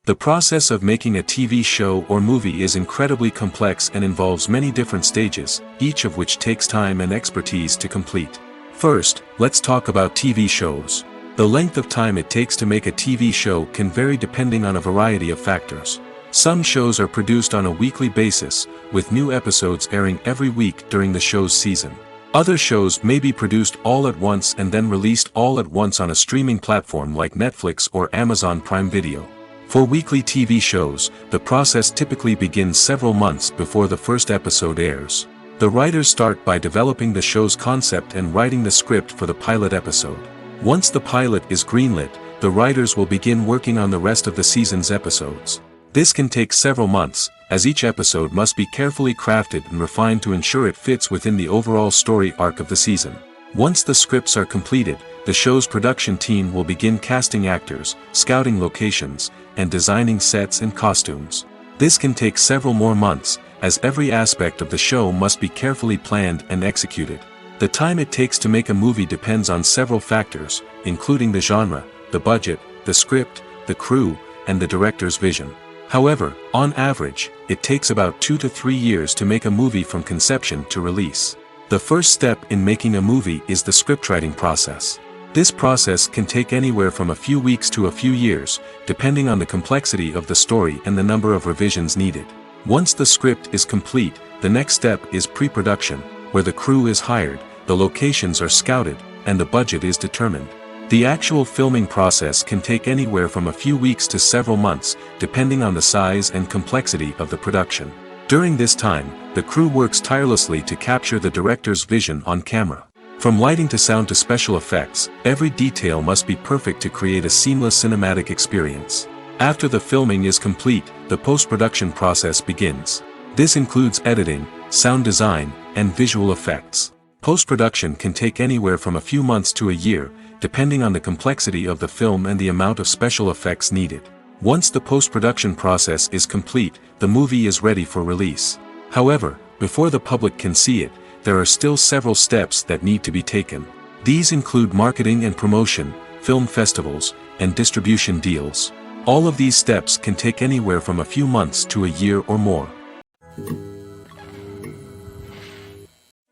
The process of making a TV show or movie is incredibly complex and involves many different stages, each of which takes time and expertise to complete. First, let's talk about TV shows. The length of time it takes to make a TV show can vary depending on a variety of factors. Some shows are produced on a weekly basis, with new episodes airing every week during the show's season. Other shows may be produced all at once and then released all at once on a streaming platform like Netflix or Amazon Prime Video. For weekly TV shows, the process typically begins several months before the first episode airs. The writers start by developing the show's concept and writing the script for the pilot episode. Once the pilot is greenlit, the writers will begin working on the rest of the season's episodes. This can take several months, as each episode must be carefully crafted and refined to ensure it fits within the overall story arc of the season. Once the scripts are completed, the show's production team will begin casting actors, scouting locations, and designing sets and costumes. This can take several more months, as every aspect of the show must be carefully planned and executed. The time it takes to make a movie depends on several factors, including the genre, the budget, the script, the crew, and the director's vision. However, on average, it takes about 2 to 3 years to make a movie from conception to release. The first step in making a movie is the scriptwriting process. This process can take anywhere from a few weeks to a few years, depending on the complexity of the story and the number of revisions needed. Once the script is complete, the next step is pre-production, where the crew is hired, the locations are scouted, and the budget is determined. The actual filming process can take anywhere from a few weeks to several months, depending on the size and complexity of the production. During this time, the crew works tirelessly to capture the director's vision on camera. From lighting to sound to special effects, every detail must be perfect to create a seamless cinematic experience. After the filming is complete, the post-production process begins. This includes editing, sound design, and visual effects. Post-production can take anywhere from a few months to a year, depending on the complexity of the film and the amount of special effects needed. Once the post-production process is complete, the movie is ready for release. However, before the public can see it, there are still several steps that need to be taken. These include marketing and promotion, film festivals, and distribution deals. All of these steps can take anywhere from a few months to a year or more.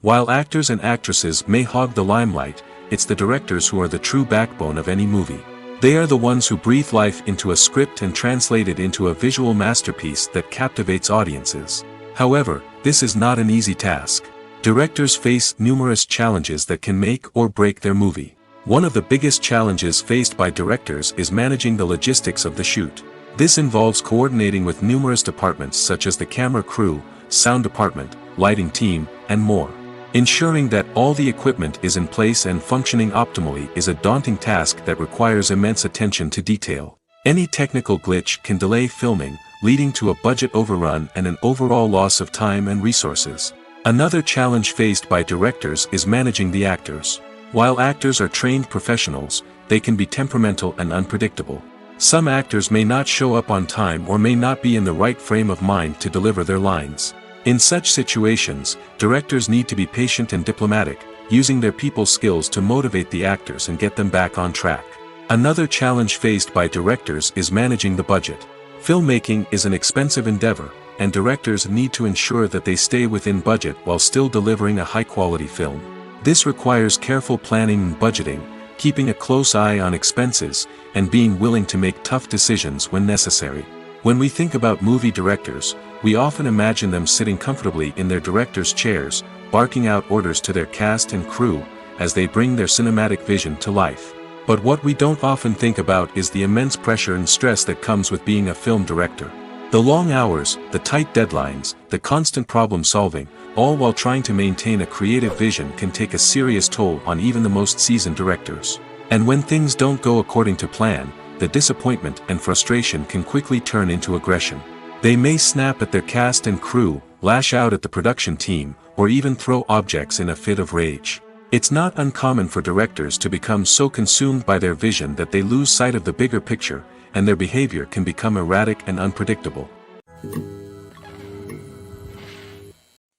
While actors and actresses may hog the limelight, it's the directors who are the true backbone of any movie. They are the ones who breathe life into a script and translate it into a visual masterpiece that captivates audiences. However, this is not an easy task. Directors face numerous challenges that can make or break their movie. One of the biggest challenges faced by directors is managing the logistics of the shoot. This involves coordinating with numerous departments such as the camera crew, sound department, lighting team, and more. Ensuring that all the equipment is in place and functioning optimally is a daunting task that requires immense attention to detail. Any technical glitch can delay filming, leading to a budget overrun and an overall loss of time and resources. Another challenge faced by directors is managing the actors. While actors are trained professionals, they can be temperamental and unpredictable. Some actors may not show up on time or may not be in the right frame of mind to deliver their lines. In such situations, directors need to be patient and diplomatic, using their people skills to motivate the actors and get them back on track. Another challenge faced by directors is managing the budget. Filmmaking is an expensive endeavor, and directors need to ensure that they stay within budget while still delivering a high-quality film. This requires careful planning and budgeting, keeping a close eye on expenses, and being willing to make tough decisions when necessary. When we think about movie directors, we often imagine them sitting comfortably in their director's chairs, barking out orders to their cast and crew, as they bring their cinematic vision to life. But what we don't often think about is the immense pressure and stress that comes with being a film director. The long hours, the tight deadlines, the constant problem solving, all while trying to maintain a creative vision can take a serious toll on even the most seasoned directors. And when things don't go according to plan, the disappointment and frustration can quickly turn into aggression. They may snap at their cast and crew, lash out at the production team, or even throw objects in a fit of rage. It's not uncommon for directors to become so consumed by their vision that they lose sight of the bigger picture, and their behavior can become erratic and unpredictable.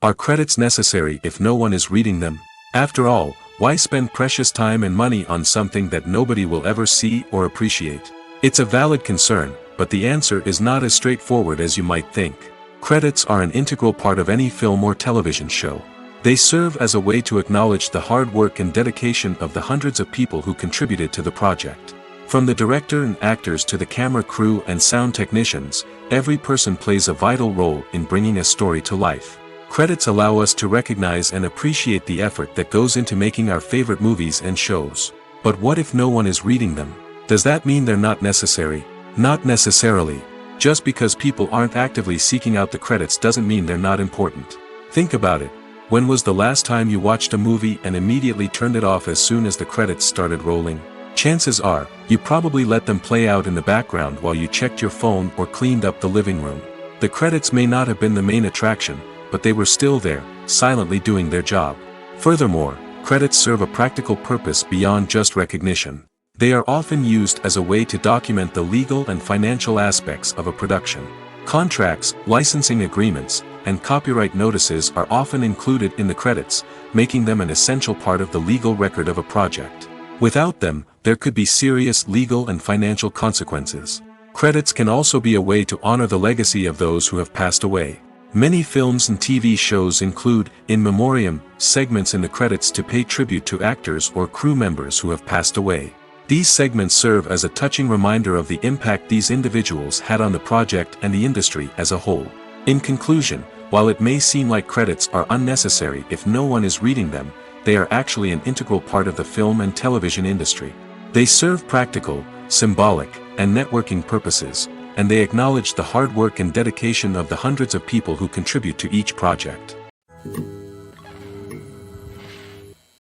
Are credits necessary if no one is reading them? After all, why spend precious time and money on something that nobody will ever see or appreciate? It's a valid concern, but the answer is not as straightforward as you might think. Credits are an integral part of any film or television show. They serve as a way to acknowledge the hard work and dedication of the hundreds of people who contributed to the project. From the director and actors to the camera crew and sound technicians, every person plays a vital role in bringing a story to life. Credits allow us to recognize and appreciate the effort that goes into making our favorite movies and shows. But what if no one is reading them? Does that mean they're not necessary? Not necessarily. Just because people aren't actively seeking out the credits doesn't mean they're not important. Think about it. When was the last time you watched a movie and immediately turned it off as soon as the credits started rolling? Chances are, you probably let them play out in the background while you checked your phone or cleaned up the living room. The credits may not have been the main attraction, but they were still there, silently doing their job. Furthermore, credits serve a practical purpose beyond just recognition. They are often used as a way to document the legal and financial aspects of a production. Contracts, licensing agreements, and copyright notices are often included in the credits, making them an essential part of the legal record of a project. Without them, there could be serious legal and financial consequences. Credits can also be a way to honor the legacy of those who have passed away. Many films and TV shows include, in memoriam, segments in the credits to pay tribute to actors or crew members who have passed away. These segments serve as a touching reminder of the impact these individuals had on the project and the industry as a whole. In conclusion, while it may seem like credits are unnecessary if no one is reading them, they are actually an integral part of the film and television industry. They serve practical, symbolic, and networking purposes, and they acknowledge the hard work and dedication of the hundreds of people who contribute to each project.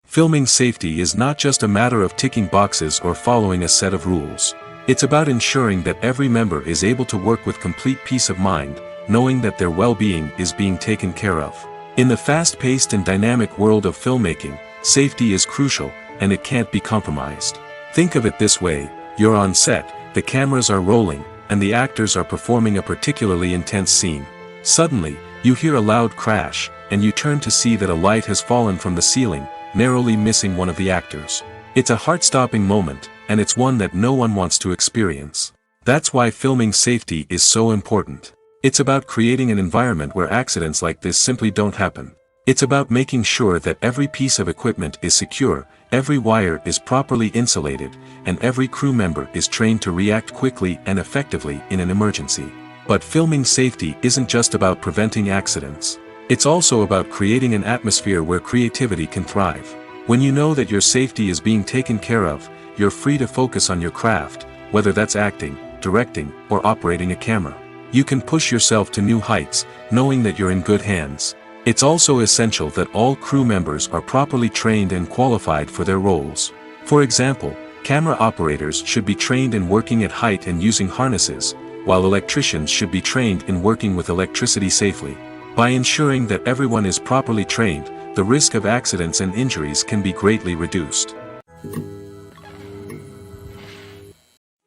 Filming safety is not just a matter of ticking boxes or following a set of rules. It's about ensuring that every member is able to work with complete peace of mind, knowing that their well-being is being taken care of. In the fast-paced and dynamic world of filmmaking, safety is crucial, and it can't be compromised. Think of it this way: you're on set, the cameras are rolling, and the actors are performing a particularly intense scene. Suddenly, you hear a loud crash, and you turn to see that a light has fallen from the ceiling, narrowly missing one of the actors. It's a heart-stopping moment, and it's one that no one wants to experience. That's why filming safety is so important. It's about creating an environment where accidents like this simply don't happen. It's about making sure that every piece of equipment is secure, every wire is properly insulated, and every crew member is trained to react quickly and effectively in an emergency. But filming safety isn't just about preventing accidents. It's also about creating an atmosphere where creativity can thrive. When you know that your safety is being taken care of, you're free to focus on your craft, whether that's acting, directing, or operating a camera. You can push yourself to new heights, knowing that you're in good hands. It's also essential that all crew members are properly trained and qualified for their roles. For example, camera operators should be trained in working at height and using harnesses, while electricians should be trained in working with electricity safely. By ensuring that everyone is properly trained, the risk of accidents and injuries can be greatly reduced.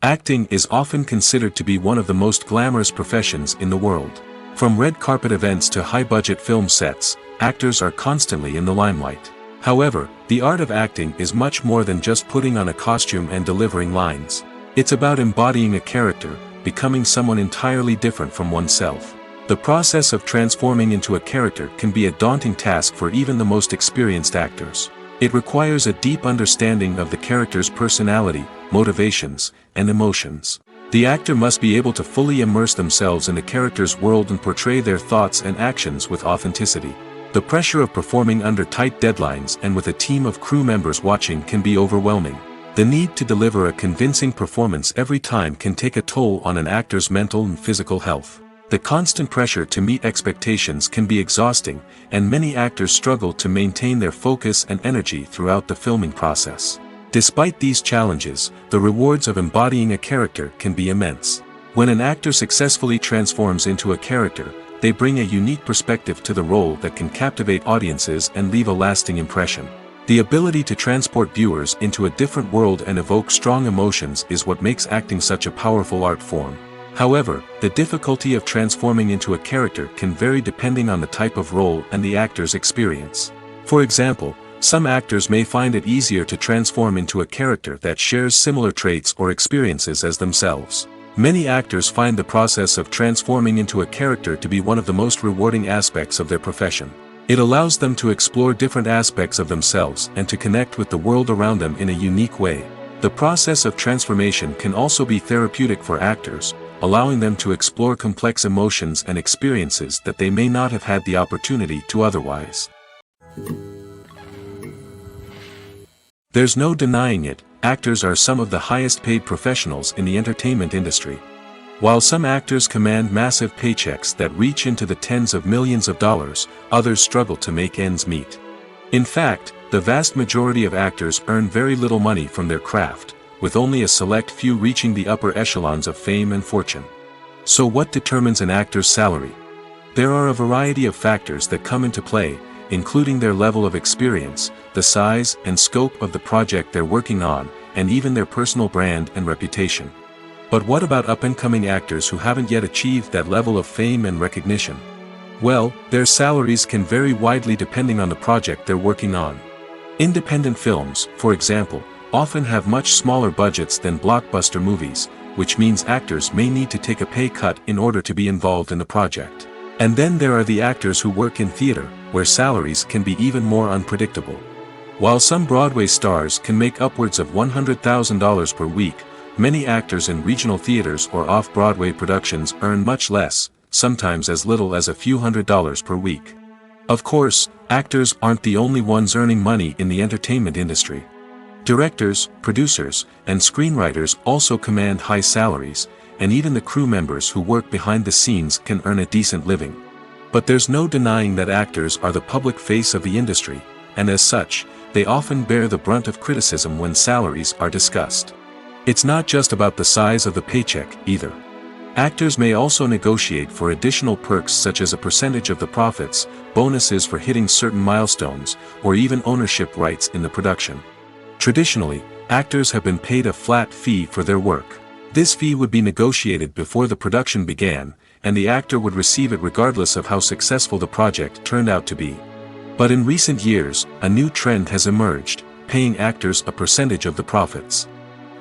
Acting is often considered to be one of the most glamorous professions in the world. From red carpet events to high-budget film sets, actors are constantly in the limelight. However, the art of acting is much more than just putting on a costume and delivering lines. It's about embodying a character, becoming someone entirely different from oneself. The process of transforming into a character can be a daunting task for even the most experienced actors. It requires a deep understanding of the character's personality, motivations, and emotions. The actor must be able to fully immerse themselves in the character's world and portray their thoughts and actions with authenticity. The pressure of performing under tight deadlines and with a team of crew members watching can be overwhelming. The need to deliver a convincing performance every time can take a toll on an actor's mental and physical health. The constant pressure to meet expectations can be exhausting, and many actors struggle to maintain their focus and energy throughout the filming process. Despite these challenges, the rewards of embodying a character can be immense. When an actor successfully transforms into a character, they bring a unique perspective to the role that can captivate audiences and leave a lasting impression. The ability to transport viewers into a different world and evoke strong emotions is what makes acting such a powerful art form. However, the difficulty of transforming into a character can vary depending on the type of role and the actor's experience. For example, some actors may find it easier to transform into a character that shares similar traits or experiences as themselves. Many actors find the process of transforming into a character to be one of the most rewarding aspects of their profession. It allows them to explore different aspects of themselves and to connect with the world around them in a unique way. The process of transformation can also be therapeutic for actors, allowing them to explore complex emotions and experiences that they may not have had the opportunity to otherwise. There's no denying it, actors are some of the highest paid professionals in the entertainment industry. While some actors command massive paychecks that reach into the tens of millions of dollars, others struggle to make ends meet. In fact, the vast majority of actors earn very little money from their craft, with only a select few reaching the upper echelons of fame and fortune. So what determines an actor's salary? There are a variety of factors that come into play, including their level of experience, the size and scope of the project they're working on, and even their personal brand and reputation. But what about up-and-coming actors who haven't yet achieved that level of fame and recognition? Well, their salaries can vary widely depending on the project they're working on. Independent films, for example, often have much smaller budgets than blockbuster movies, which means actors may need to take a pay cut in order to be involved in the project. And then there are the actors who work in theater, where salaries can be even more unpredictable. While some Broadway stars can make upwards of $100,000 per week, many actors in regional theaters or off-Broadway productions earn much less, sometimes as little as a few $100s per week. Of course, actors aren't the only ones earning money in the entertainment industry. Directors, producers, and screenwriters also command high salaries, and even the crew members who work behind the scenes can earn a decent living. But there's no denying that actors are the public face of the industry, and as such, they often bear the brunt of criticism when salaries are discussed. It's not just about the size of the paycheck, either. Actors may also negotiate for additional perks such as a percentage of the profits, bonuses for hitting certain milestones, or even ownership rights in the production. Traditionally, actors have been paid a flat fee for their work. This fee would be negotiated before the production began, and the actor would receive it regardless of how successful the project turned out to be. But in recent years, a new trend has emerged, paying actors a percentage of the profits.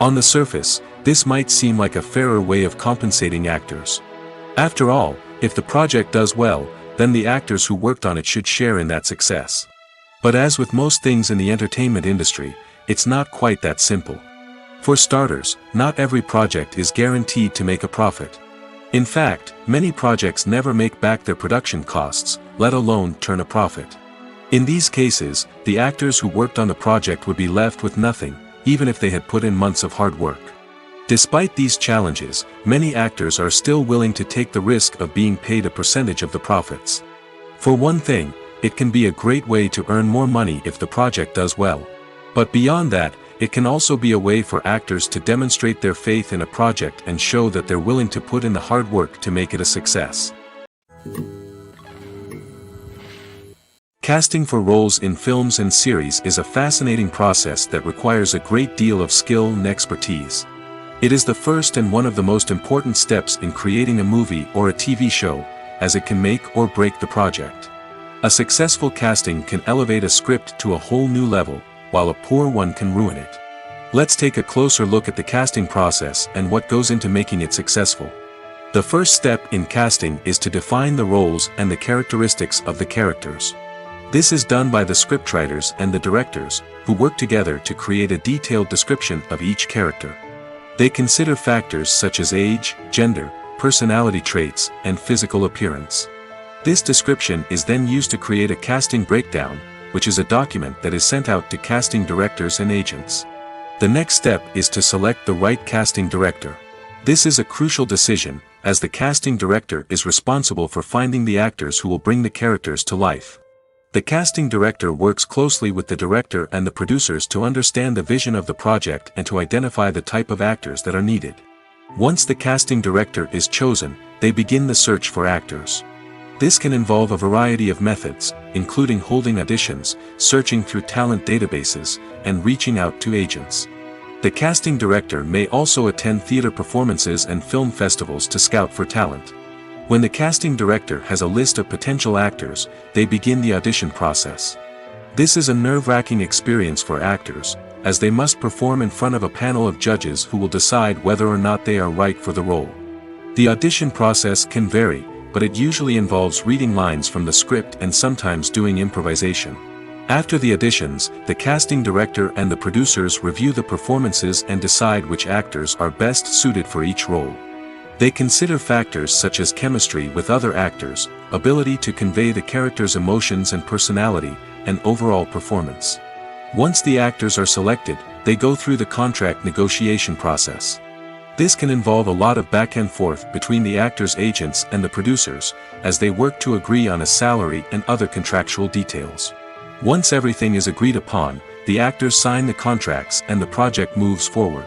On the surface, this might seem like a fairer way of compensating actors. After all, if the project does well, then the actors who worked on it should share in that success. But as with most things in the entertainment industry, it's not quite that simple. For starters, not every project is guaranteed to make a profit. In fact, many projects never make back their production costs, let alone turn a profit. In these cases, the actors who worked on the project would be left with nothing, even if they had put in months of hard work. Despite these challenges, many actors are still willing to take the risk of being paid a percentage of the profits. For one thing, it can be a great way to earn more money if the project does well. But beyond that, it can also be a way for actors to demonstrate their faith in a project and show that they're willing to put in the hard work to make it a success. Casting for roles in films and series is a fascinating process that requires a great deal of skill and expertise. It is the first and one of the most important steps in creating a movie or a TV show, as it can make or break the project. A successful casting can elevate a script to a whole new level, while a poor one can ruin it. Let's take a closer look at the casting process and what goes into making it successful. The first step in casting is to define the roles and the characteristics of the characters. This is done by the scriptwriters and the directors, who work together to create a detailed description of each character. They consider factors such as age, gender, personality traits, and physical appearance. This description is then used to create a casting breakdown, which is a document that is sent out to casting directors and agents. The next step is to select the right casting director. This is a crucial decision, as the casting director is responsible for finding the actors who will bring the characters to life. The casting director works closely with the director and the producers to understand the vision of the project and to identify the type of actors that are needed. Once the casting director is chosen, they begin the search for actors. This can involve a variety of methods, including holding auditions, searching through talent databases, and reaching out to agents. The casting director may also attend theater performances and film festivals to scout for talent. When the casting director has a list of potential actors, they begin the audition process. This is a nerve-wracking experience for actors, as they must perform in front of a panel of judges who will decide whether or not they are right for the role. The audition process can vary, but it usually involves reading lines from the script and sometimes doing improvisation. After the auditions, the casting director and the producers review the performances and decide which actors are best suited for each role. They consider factors such as chemistry with other actors, ability to convey the character's emotions and personality, and overall performance. Once the actors are selected, they go through the contract negotiation process. This can involve a lot of back and forth between the actors' agents and the producers, as they work to agree on a salary and other contractual details. Once everything is agreed upon, the actors sign the contracts and the project moves forward.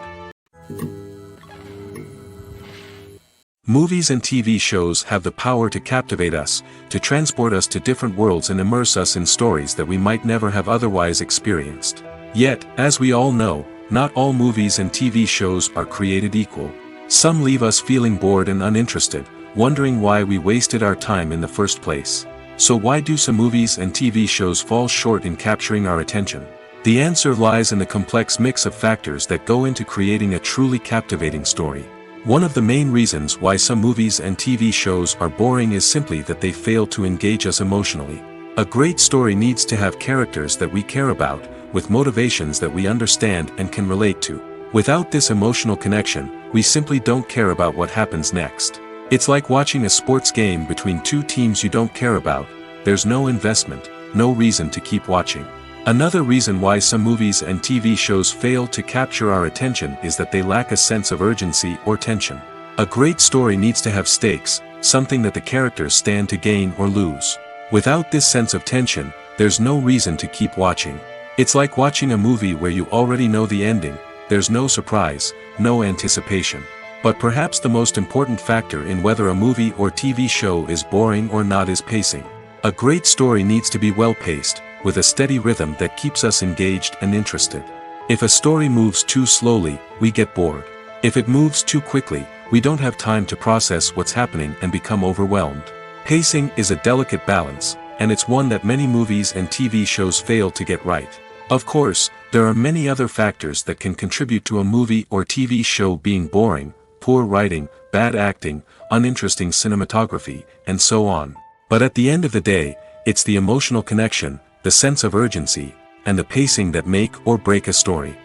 Movies and TV shows have the power to captivate us, to transport us to different worlds and immerse us in stories that we might never have otherwise experienced. Yet, as we all know, not all movies and TV shows are created equal. Some leave us feeling bored and uninterested, wondering why we wasted our time in the first place. So why do some movies and TV shows fall short in capturing our attention? The answer lies in the complex mix of factors that go into creating a truly captivating story. One of the main reasons why some movies and TV shows are boring is simply that they fail to engage us emotionally. A great story needs to have characters that we care about, with motivations that we understand and can relate to. Without this emotional connection, we simply don't care about what happens next. It's like watching a sports game between two teams you don't care about. There's no investment, no reason to keep watching. Another reason why some movies and TV shows fail to capture our attention is that they lack a sense of urgency or tension. A great story needs to have stakes, something that the characters stand to gain or lose. Without this sense of tension, there's no reason to keep watching. It's like watching a movie where you already know the ending. There's no surprise, no anticipation. But perhaps the most important factor in whether a movie or TV show is boring or not is pacing. A great story needs to be well-paced, with a steady rhythm that keeps us engaged and interested. If a story moves too slowly, we get bored. If it moves too quickly, we don't have time to process what's happening and become overwhelmed. Pacing is a delicate balance, and it's one that many movies and TV shows fail to get right. Of course, there are many other factors that can contribute to a movie or TV show being boring: poor writing, bad acting, uninteresting cinematography, and so on. But at the end of the day, it's the emotional connection, the sense of urgency, and the pacing that make or break a story.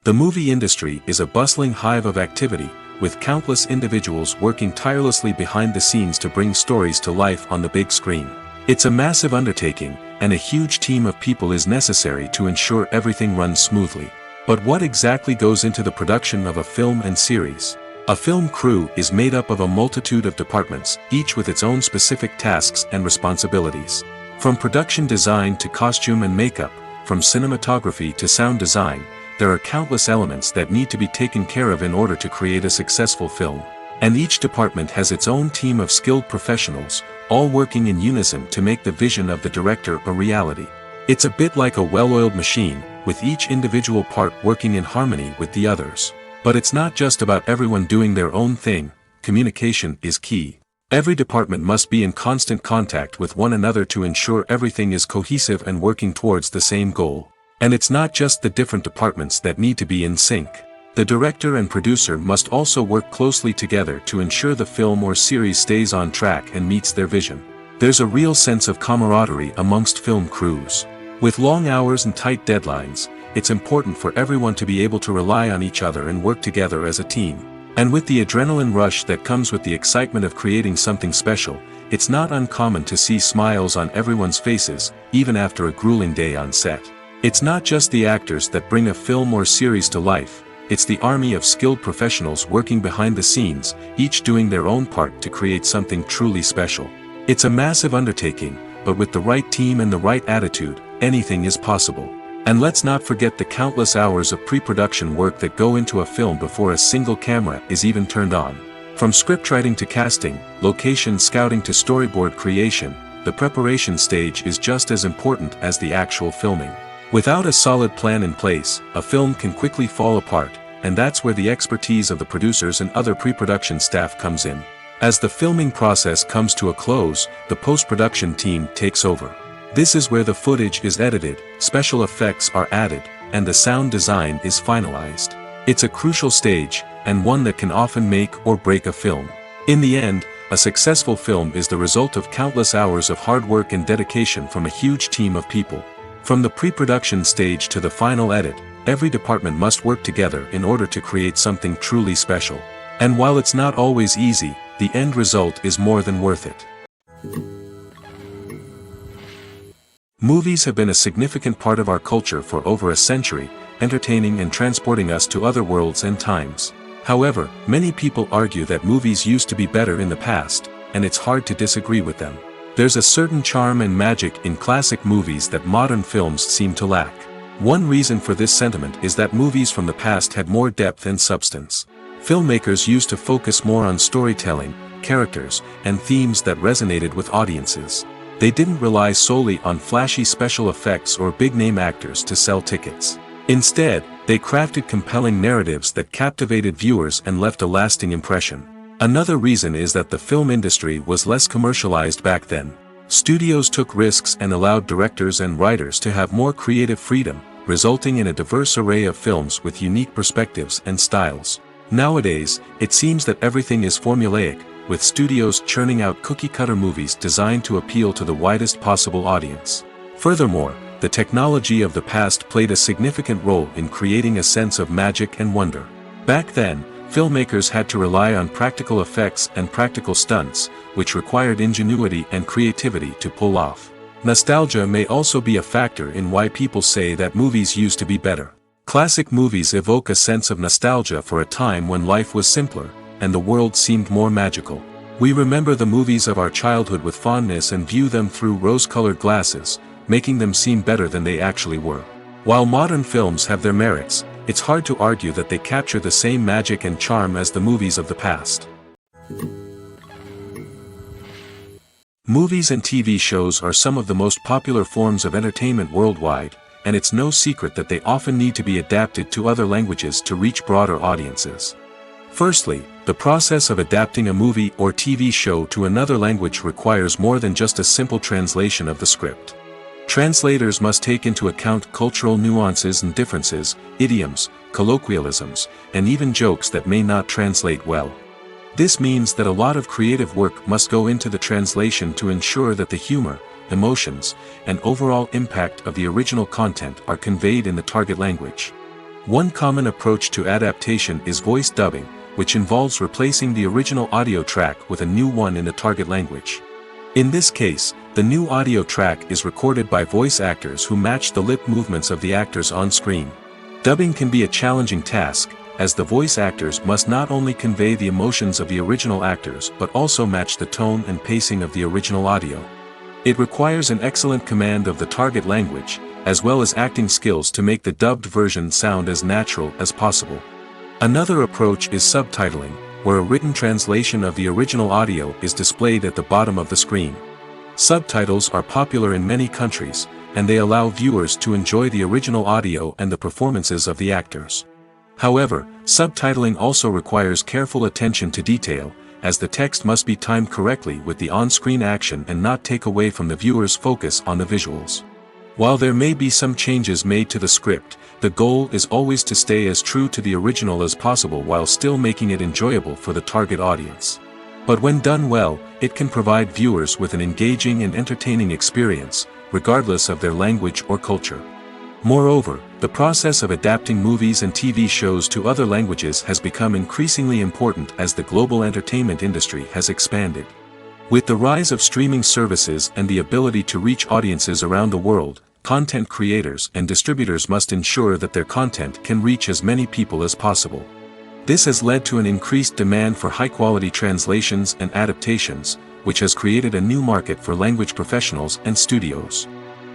The movie industry is a bustling hive of activity, with countless individuals working tirelessly behind the scenes to bring stories to life on the big screen. It's a massive undertaking, and a huge team of people is necessary to ensure everything runs smoothly. But what exactly goes into the production of a film and series? A film crew is made up of a multitude of departments, each with its own specific tasks and responsibilities. From production design to costume and makeup, from cinematography to sound design, there are countless elements that need to be taken care of in order to create a successful film. And each department has its own team of skilled professionals, all working in unison to make the vision of the director a reality. It's a bit like a well-oiled machine, with each individual part working in harmony with the others. But it's not just about everyone doing their own thing. Communication is key. Every department must be in constant contact with one another to ensure everything is cohesive and working towards the same goal. And it's not just the different departments that need to be in sync. The director and producer must also work closely together to ensure the film or series stays on track and meets their vision. There's a real sense of camaraderie amongst film crews. With long hours and tight deadlines, it's important for everyone to be able to rely on each other and work together as a team. And with the adrenaline rush that comes with the excitement of creating something special, it's not uncommon to see smiles on everyone's faces, even after a grueling day on set. It's not just the actors that bring a film or series to life, it's the army of skilled professionals working behind the scenes, each doing their own part to create something truly special. It's a massive undertaking, but with the right team and the right attitude, anything is possible. And let's not forget the countless hours of pre-production work that go into a film before a single camera is even turned on. From scriptwriting to casting, location scouting to storyboard creation, the preparation stage is just as important as the actual filming. Without a solid plan in place, a film can quickly fall apart, and that's where the expertise of the producers and other pre-production staff comes in. As the filming process comes to a close, the post-production team takes over. This is where the footage is edited, special effects are added, and the sound design is finalized. It's a crucial stage, and one that can often make or break a film. In the end, a successful film is the result of countless hours of hard work and dedication from a huge team of people. From the pre-production stage to the final edit, every department must work together in order to create something truly special. And while it's not always easy, the end result is more than worth it. Movies have been a significant part of our culture for over a century, entertaining and transporting us to other worlds and times. However, many people argue that movies used to be better in the past, and it's hard to disagree with them. There's a certain charm and magic in classic movies that modern films seem to lack. One reason for this sentiment is that movies from the past had more depth and substance. Filmmakers used to focus more on storytelling, characters, and themes that resonated with audiences. They didn't rely solely on flashy special effects or big-name actors to sell tickets. Instead, they crafted compelling narratives that captivated viewers and left a lasting impression. Another reason is that the film industry was less commercialized back then. Studios took risks and allowed directors and writers to have more creative freedom, resulting in a diverse array of films with unique perspectives and styles. Nowadays, it seems that everything is formulaic, with studios churning out cookie-cutter movies designed to appeal to the widest possible audience. Furthermore, the technology of the past played a significant role in creating a sense of magic and wonder. Back then, filmmakers had to rely on practical effects and practical stunts, which required ingenuity and creativity to pull off. Nostalgia may also be a factor in why people say that movies used to be better. Classic movies evoke a sense of nostalgia for a time when life was simpler, and the world seemed more magical. We remember the movies of our childhood with fondness and view them through rose-colored glasses, making them seem better than they actually were. While modern films have their merits, it's hard to argue that they capture the same magic and charm as the movies of the past. Movies and TV shows are some of the most popular forms of entertainment worldwide, and it's no secret that they often need to be adapted to other languages to reach broader audiences. Firstly, the process of adapting a movie or TV show to another language requires more than just a simple translation of the script. Translators must take into account cultural nuances and differences, idioms, colloquialisms, and even jokes that may not translate well. This means that a lot of creative work must go into the translation to ensure that the humor, emotions, and overall impact of the original content are conveyed in the target language. One common approach to adaptation is voice dubbing, which involves replacing the original audio track with a new one in the target language. In this case, the new audio track is recorded by voice actors who match the lip movements of the actors on screen. Dubbing can be a challenging task, as the voice actors must not only convey the emotions of the original actors but also match the tone and pacing of the original audio. It requires an excellent command of the target language, as well as acting skills to make the dubbed version sound as natural as possible. Another approach is subtitling, where a written translation of the original audio is displayed at the bottom of the screen. Subtitles are popular in many countries, and they allow viewers to enjoy the original audio and the performances of the actors. However, subtitling also requires careful attention to detail, as the text must be timed correctly with the on-screen action and not take away from the viewer's focus on the visuals. While there may be some changes made to the script, the goal is always to stay as true to the original as possible while still making it enjoyable for the target audience. But when done well, it can provide viewers with an engaging and entertaining experience, regardless of their language or culture. Moreover, the process of adapting movies and TV shows to other languages has become increasingly important as the global entertainment industry has expanded. With the rise of streaming services and the ability to reach audiences around the world, content creators and distributors must ensure that their content can reach as many people as possible. This has led to an increased demand for high-quality translations and adaptations, which has created a new market for language professionals and studios.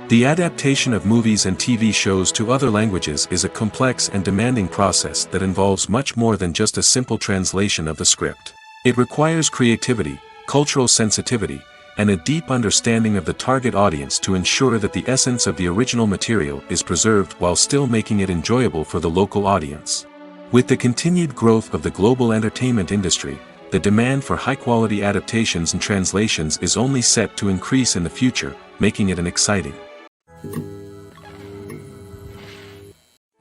The adaptation of movies and TV shows to other languages is a complex and demanding process that involves much more than just a simple translation of the script. It requires creativity, cultural sensitivity, and a deep understanding of the target audience to ensure that the essence of the original material is preserved while still making it enjoyable for the local audience. With the continued growth of the global entertainment industry, the demand for high-quality adaptations and translations is only set to increase in the future, making it an exciting.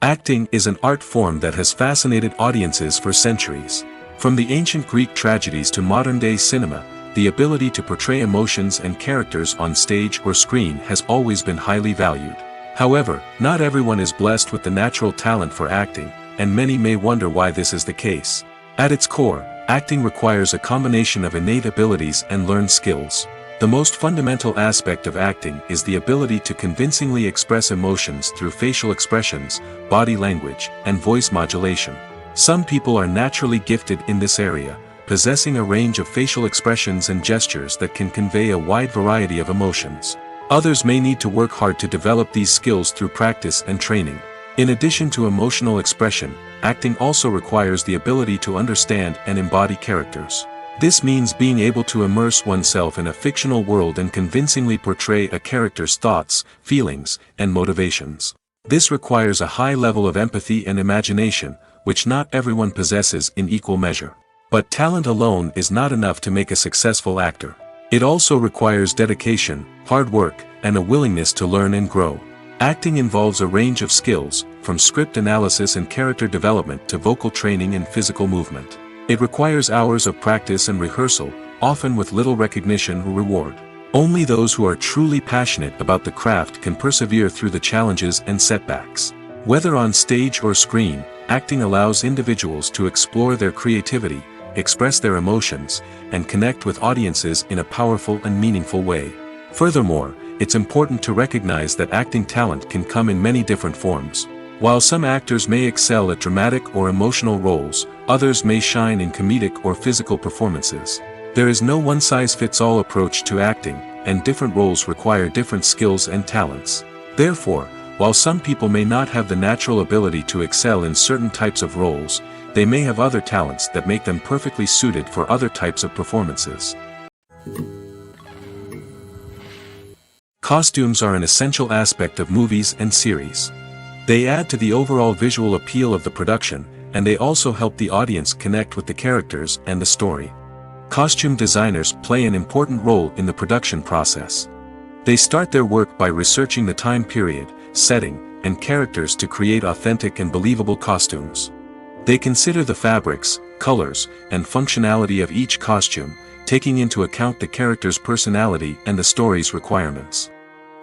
Acting is an art form that has fascinated audiences for centuries. From the ancient Greek tragedies to modern-day cinema, the ability to portray emotions and characters on stage or screen has always been highly valued. However, not everyone is blessed with the natural talent for acting, and many may wonder why this is the case. At its core, acting requires a combination of innate abilities and learned skills. The most fundamental aspect of acting is the ability to convincingly express emotions through facial expressions, body language, and voice modulation. Some people are naturally gifted in this area, possessing a range of facial expressions and gestures that can convey a wide variety of emotions. Others may need to work hard to develop these skills through practice and training. In addition to emotional expression, acting also requires the ability to understand and embody characters. This means being able to immerse oneself in a fictional world and convincingly portray a character's thoughts, feelings, and motivations. This requires a high level of empathy and imagination, which not everyone possesses in equal measure. But talent alone is not enough to make a successful actor. It also requires dedication, hard work, and a willingness to learn and grow. Acting involves a range of skills, from script analysis and character development to vocal training and physical movement. It requires hours of practice and rehearsal, often with little recognition or reward. Only those who are truly passionate about the craft can persevere through the challenges and setbacks. Whether on stage or screen, acting allows individuals to explore their creativity, express their emotions, and connect with audiences in a powerful and meaningful way. Furthermore, it's important to recognize that acting talent can come in many different forms. While some actors may excel at dramatic or emotional roles, others may shine in comedic or physical performances. There is no one-size-fits-all approach to acting, and different roles require different skills and talents. Therefore, while some people may not have the natural ability to excel in certain types of roles, they may have other talents that make them perfectly suited for other types of performances. Costumes are an essential aspect of movies and series. They add to the overall visual appeal of the production, and they also help the audience connect with the characters and the story. Costume designers play an important role in the production process. They start their work by researching the time period, setting, and characters to create authentic and believable costumes. They consider the fabrics, colors, and functionality of each costume, taking into account the character's personality and the story's requirements.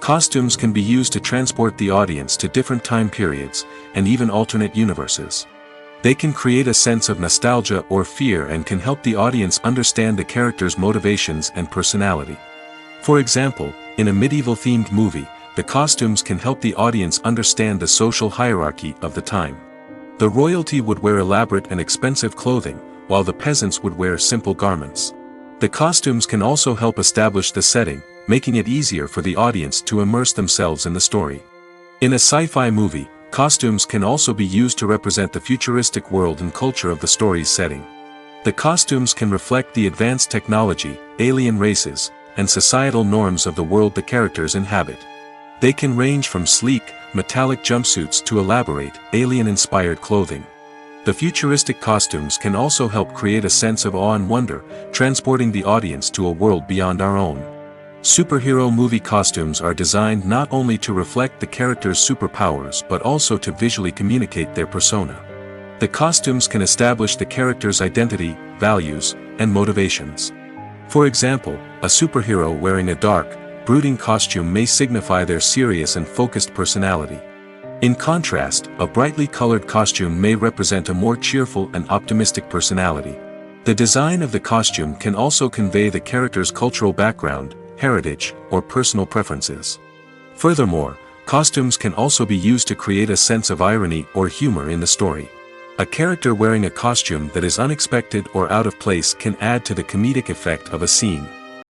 Costumes can be used to transport the audience to different time periods, and even alternate universes. They can create a sense of nostalgia or fear and can help the audience understand the character's motivations and personality. For example, in a medieval-themed movie, the costumes can help the audience understand the social hierarchy of the time. The royalty would wear elaborate and expensive clothing, while the peasants would wear simple garments. The costumes can also help establish the setting, making it easier for the audience to immerse themselves in the story. In a sci-fi movie, costumes can also be used to represent the futuristic world and culture of the story's setting. The costumes can reflect the advanced technology, alien races, and societal norms of the world the characters inhabit. They can range from sleek, metallic jumpsuits to elaborate, alien-inspired clothing. The futuristic costumes can also help create a sense of awe and wonder, transporting the audience to a world beyond our own. Superhero movie costumes are designed not only to reflect the character's superpowers but also to visually communicate their persona. The costumes can establish the character's identity, values, and motivations. For example, a superhero wearing a dark, brooding costume may signify their serious and focused personality. In contrast, a brightly colored costume may represent a more cheerful and optimistic personality. The design of the costume can also convey the character's cultural background, heritage, or personal preferences. Furthermore, costumes can also be used to create a sense of irony or humor in the story. A character wearing a costume that is unexpected or out of place can add to the comedic effect of a scene.